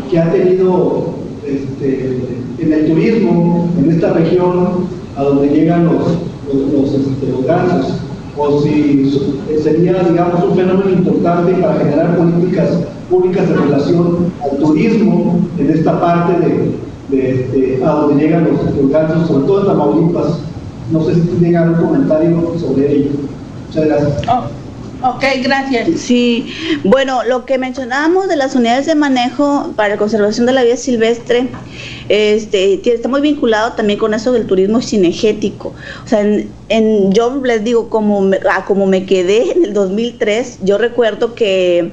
que ha tenido en el turismo en esta región a donde llegan los gansos, o si sería, digamos, un fenómeno importante para generar políticas públicas en relación al turismo en esta parte a donde llegan los gansos, sobre todo en Tamaulipas. No sé si tengan un comentario sobre ello. Muchas gracias. Ok, gracias. Sí, bueno, lo que mencionábamos de las unidades de manejo para la conservación de la vida silvestre, está muy vinculado también con eso del turismo cinegético. O sea, yo les digo, como me quedé en el 2003, yo recuerdo que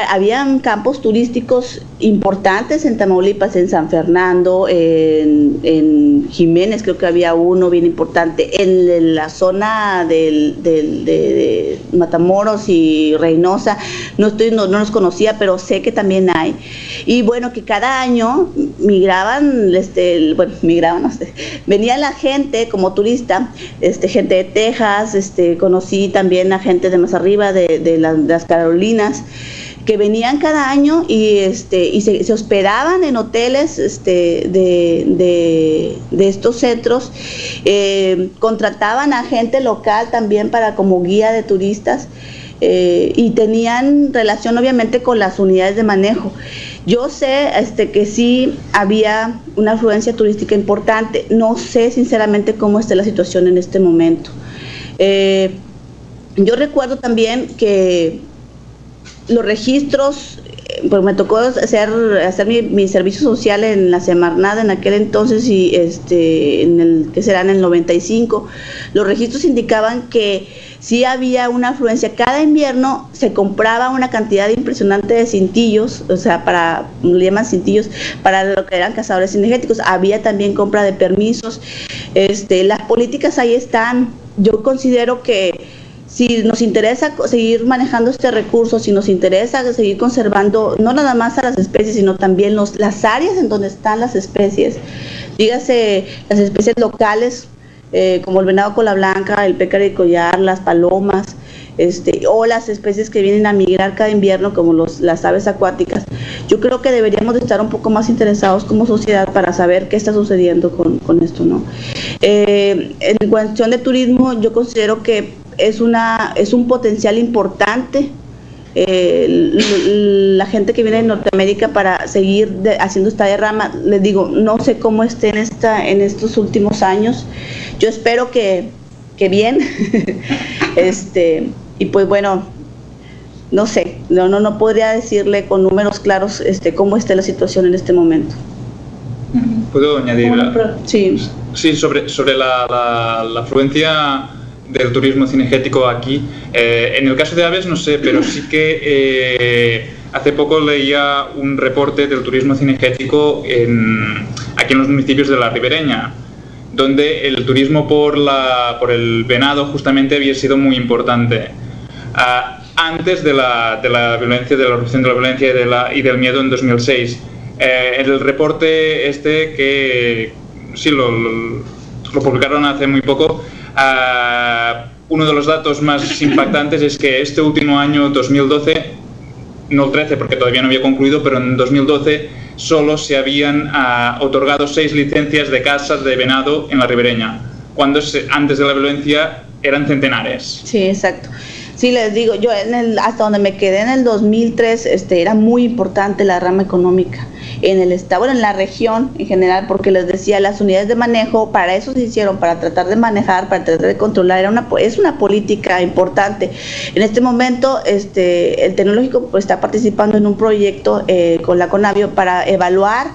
habían campos turísticos importantes en Tamaulipas, en San Fernando, en Jiménez creo que había uno bien importante, en la zona de Matamoros y Reynosa, no los conocía, pero sé que también hay. Y bueno, que cada año venía la gente como turista, gente de Texas, conocí también a gente de más arriba, de las Carolinas, que venían cada año y se hospedaban en hoteles de estos centros, contrataban a gente local también como guía de turistas, y tenían relación obviamente con las unidades de manejo. Yo sé que sí había una afluencia turística importante, no sé sinceramente cómo está la situación en este momento. Yo recuerdo también que los registros pues me tocó hacer mi servicio social en la Semarnat en aquel entonces, y en el 95, los registros indicaban que sí había una afluencia. Cada invierno se compraba una cantidad impresionante de cintillos, o sea, le llaman cintillos, para lo que eran cazadores cinegéticos. Había también compra de permisos. Las políticas ahí están. Yo considero que si nos interesa seguir manejando este recurso, si nos interesa seguir conservando no nada más a las especies, sino también las áreas en donde están las especies, dígase las especies locales, como el venado cola blanca, el pécaro de collar, las palomas, o las especies que vienen a migrar cada invierno, como las aves acuáticas. Yo creo que deberíamos de estar un poco más interesados como sociedad para saber qué está sucediendo con esto, ¿no? En cuestión de turismo, yo considero que es un potencial importante. La gente que viene de Norteamérica para seguir haciendo esta derrama, les digo, no sé cómo esté en estos últimos años. Yo espero que bien. Y pues bueno, no sé, no podría decirle con números claros cómo esté la situación en este momento. ¿Puedo añadir? Sí. Sí, sobre la afluencia del turismo cinegético aquí. En el caso de aves no sé, pero sí que hace poco leía un reporte del turismo cinegético aquí en los municipios de la Ribereña, donde el turismo por el venado justamente había sido muy importante. Antes de la violencia, de la erupción de la violencia y del miedo en 2006. En el reporte que sí lo publicaron hace muy poco, uno de los datos más impactantes es que este último año, 2012, no el 13 porque todavía no había concluido, pero en 2012 solo se habían otorgado 6 licencias de caza de venado en la Ribereña, cuando antes de la violencia eran centenares. Sí, exacto. Sí, les digo, yo hasta donde me quedé en el 2003, era muy importante la rama económica en el estado, en la región en general, porque les decía, las unidades de manejo, para eso se hicieron, para tratar de manejar, para tratar de controlar, es una política importante. En este momento, el Tecnológico está participando en un proyecto con la Conavio para evaluar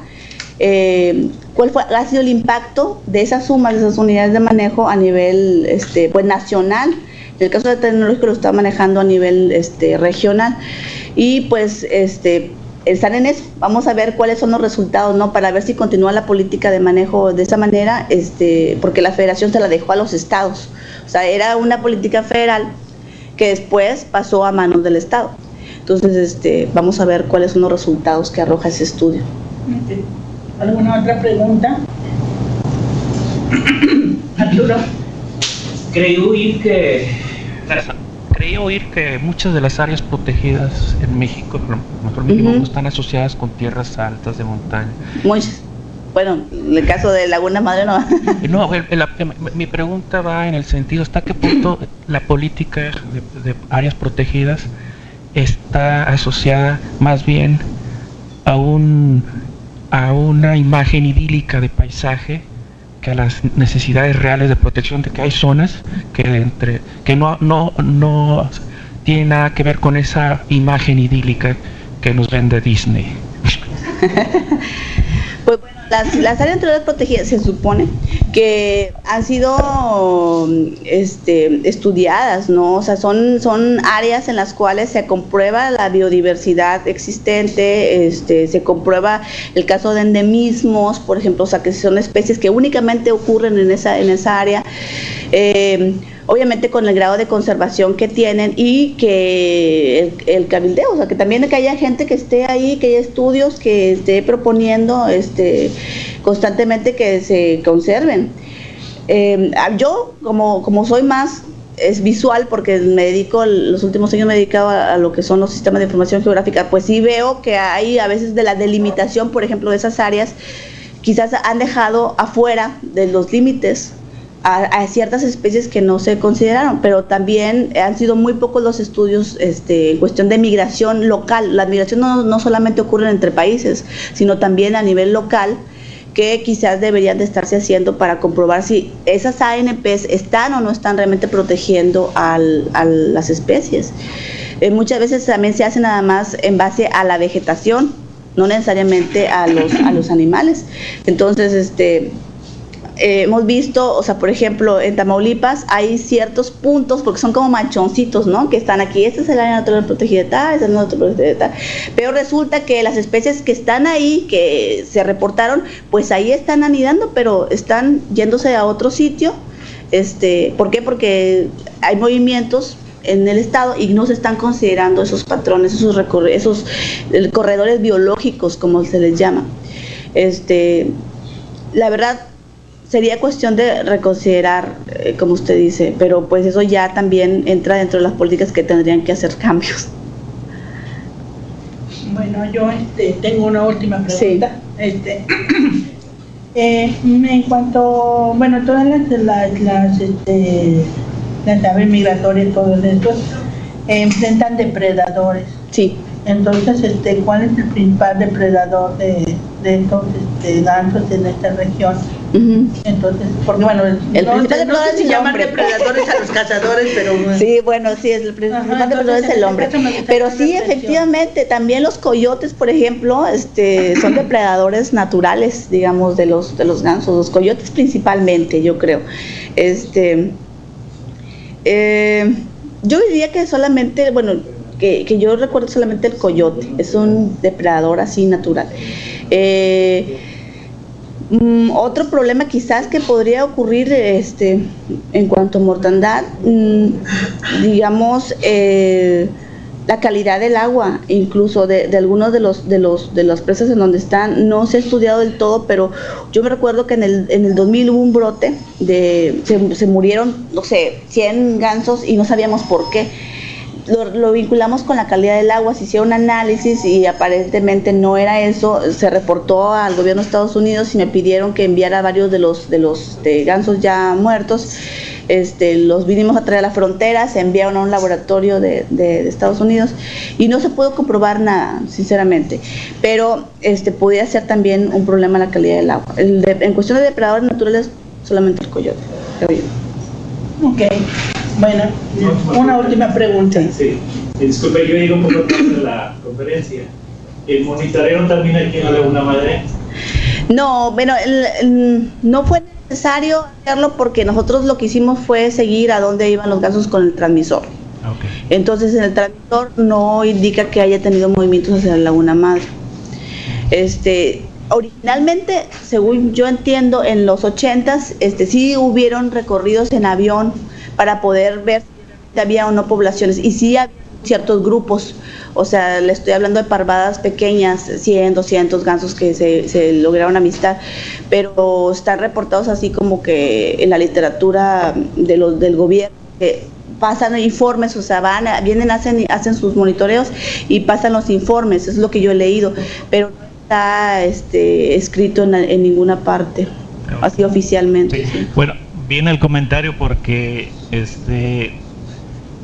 cuál ha sido el impacto de esas sumas, de esas unidades de manejo a nivel nacional. En el caso del Tecnológico lo está manejando a nivel regional, y pues están en eso. Vamos a ver cuáles son los resultados, ¿no? Para ver si continúa la política de manejo de esa manera, porque la federación se la dejó a los estados. O sea, era una política federal que después pasó a manos del estado. Entonces, vamos a ver cuáles son los resultados que arroja ese estudio. ¿Alguna otra pregunta? Arturo. Creí oír que muchas de las áreas protegidas en México, mejor mínimo, están asociadas con tierras altas de montaña. Muchas. Bueno, en el caso de Laguna Madre no. No, mi pregunta va en el sentido, ¿hasta qué punto la política de áreas protegidas está asociada más bien a una imagen idílica de paisaje que a las necesidades reales de protección, de que hay zonas que no tienen nada que ver con esa imagen idílica que nos vende Disney? Pues bueno, las áreas naturales protegidas se supone que han sido estudiadas, ¿no? O sea, son áreas en las cuales se comprueba la biodiversidad existente, se comprueba el caso de endemismos, por ejemplo, o sea, que son especies que únicamente ocurren en esa área. Obviamente con el grado de conservación que tienen, y que el cabildeo, o sea, que también que haya gente que esté ahí, que haya estudios que esté proponiendo constantemente que se conserven. Yo, como soy más visual, porque los últimos años me he dedicado a lo que son los sistemas de información geográfica, pues sí veo que hay a veces de la delimitación, por ejemplo, de esas áreas, quizás han dejado afuera de los límites a ciertas especies que no se consideraron, pero también han sido muy pocos los estudios en cuestión de migración local. La migración no solamente ocurre entre países, sino también a nivel local, que quizás deberían de estarse haciendo para comprobar si esas ANPs están o no están realmente protegiendo a las especies. muchas veces también se hace nada más en base a la vegetación, no necesariamente a los animales. Entonces, hemos visto, o sea, por ejemplo, en Tamaulipas hay ciertos puntos, porque son como manchoncitos, ¿no? Que están aquí, este es el área natural protegida de tal, este es el área natural protegida de tal. Pero resulta que las especies que están ahí, que se reportaron, pues ahí están anidando, pero están yéndose a otro sitio. ¿Por qué? Porque hay movimientos en el estado y no se están considerando esos patrones, esos corredores biológicos, como se les llama. La verdad, sería cuestión de reconsiderar, como usted dice, pero pues eso ya también entra dentro de las políticas que tendrían que hacer cambios. Bueno, yo tengo una última pregunta. Sí. En cuanto, bueno, todas las aves migratorias, todos estos enfrentan depredadores. Sí. Entonces, ¿cuál es el principal depredador de estos gansos en esta región? Entonces, porque bueno, el principal depredador es el hombre. Depredadores a los cazadores, pero sí, bueno, sí, el principal depredador es el hombre. Pero sí, efectivamente, también los coyotes, por ejemplo, son depredadores naturales, digamos, de los gansos, los coyotes principalmente, yo creo. Yo diría que solamente, bueno, que yo recuerdo solamente el coyote, es un depredador así natural. Otro problema quizás que podría ocurrir en cuanto a mortandad, digamos, la calidad del agua, incluso de algunos de las presas en donde están, no se ha estudiado del todo, pero yo me recuerdo que en el 2000 hubo un brote, se murieron, no sé, 100 gansos y no sabíamos por qué. Lo vinculamos con la calidad del agua, se hicieron análisis y aparentemente no era eso, se reportó al gobierno de Estados Unidos y me pidieron que enviara varios de los gansos ya muertos. Los vinimos a traer a la frontera, se enviaron a un laboratorio de Estados Unidos y no se pudo comprobar nada, sinceramente, pero podía ser también un problema la calidad del agua. En cuestión de depredadores naturales, solamente el coyote, creo yo. Ok, bueno, una última pregunta. Sí, disculpe, yo llego un poco tarde de la conferencia. ¿El monitoreo también aquí en la Laguna Madre? No, bueno, no fue necesario hacerlo porque nosotros lo que hicimos fue seguir a dónde iban los gansos con el transmisor. Okay. Entonces en el transmisor no indica que haya tenido movimientos hacia la Laguna Madre. Originalmente, según yo entiendo, en los 80s sí hubieron recorridos en avión para poder ver si había o no poblaciones, y sí había ciertos grupos, o sea, le estoy hablando de parvadas pequeñas, 100, 200 gansos que se lograron amistar, pero están reportados así como que en la literatura del gobierno, que pasan informes, o sea, vienen, hacen sus monitoreos y pasan los informes, es lo que yo he leído, pero no está escrito en ninguna parte, así oficialmente. Sí. Bueno, viene el comentario porque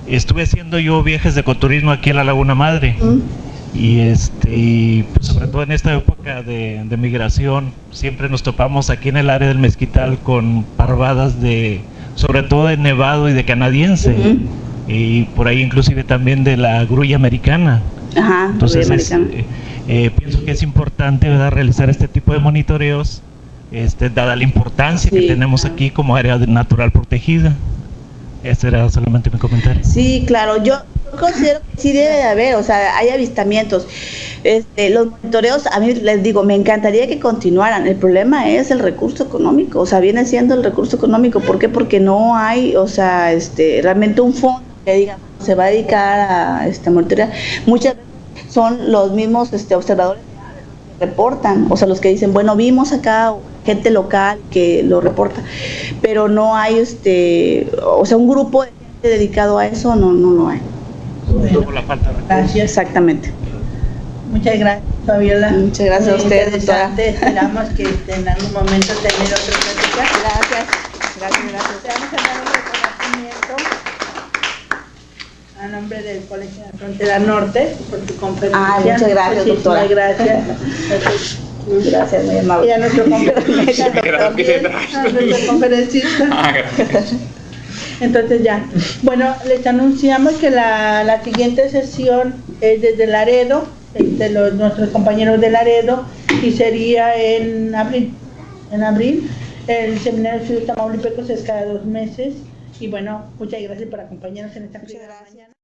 estuve haciendo yo viajes de ecoturismo aquí en la Laguna Madre y pues sobre todo en esta época de migración siempre nos topamos aquí en el área del Mezquital con parvadas sobre todo de nevado y de canadiense y por ahí inclusive también de la grulla americana. Ajá, entonces pienso que es importante, ¿verdad?, realizar este tipo de monitoreos, dada la importancia que tenemos aquí como área natural protegida. Ese era solamente mi comentario. Sí, claro, yo considero que sí debe de haber, o sea, hay avistamientos. Los monitoreos, a mí les digo, me encantaría que continuaran. El problema es el recurso económico, o sea, viene siendo el recurso económico. ¿Por qué? Porque no hay, o sea, realmente un fondo que diga se va a dedicar a monitorear. Muchas veces son los mismos observadores que reportan, o sea, los que dicen, bueno, vimos acá gente local que lo reporta, pero no hay o sea, un grupo de gente dedicado a eso, no lo hay. Bueno, la falta de recursos. Gracias. Exactamente. Muchas gracias, Fabiola. Muchas gracias a ustedes, doctora. Esperamos que en algún momento tener otra plática. Gracias. Vamos a dar un reconocimiento a nombre del Colegio de la Frontera Norte por tu conferencia. Muchas gracias, doctora. Gracias. Gracias, muy amable. Y a nuestro conferencista. Entonces ya, bueno, les anunciamos que la siguiente sesión es desde Laredo, nuestros compañeros de Laredo, y sería en abril. El seminario de estudios tamaulipecos es cada 2 meses, y bueno, muchas gracias por acompañarnos en esta primera mañana.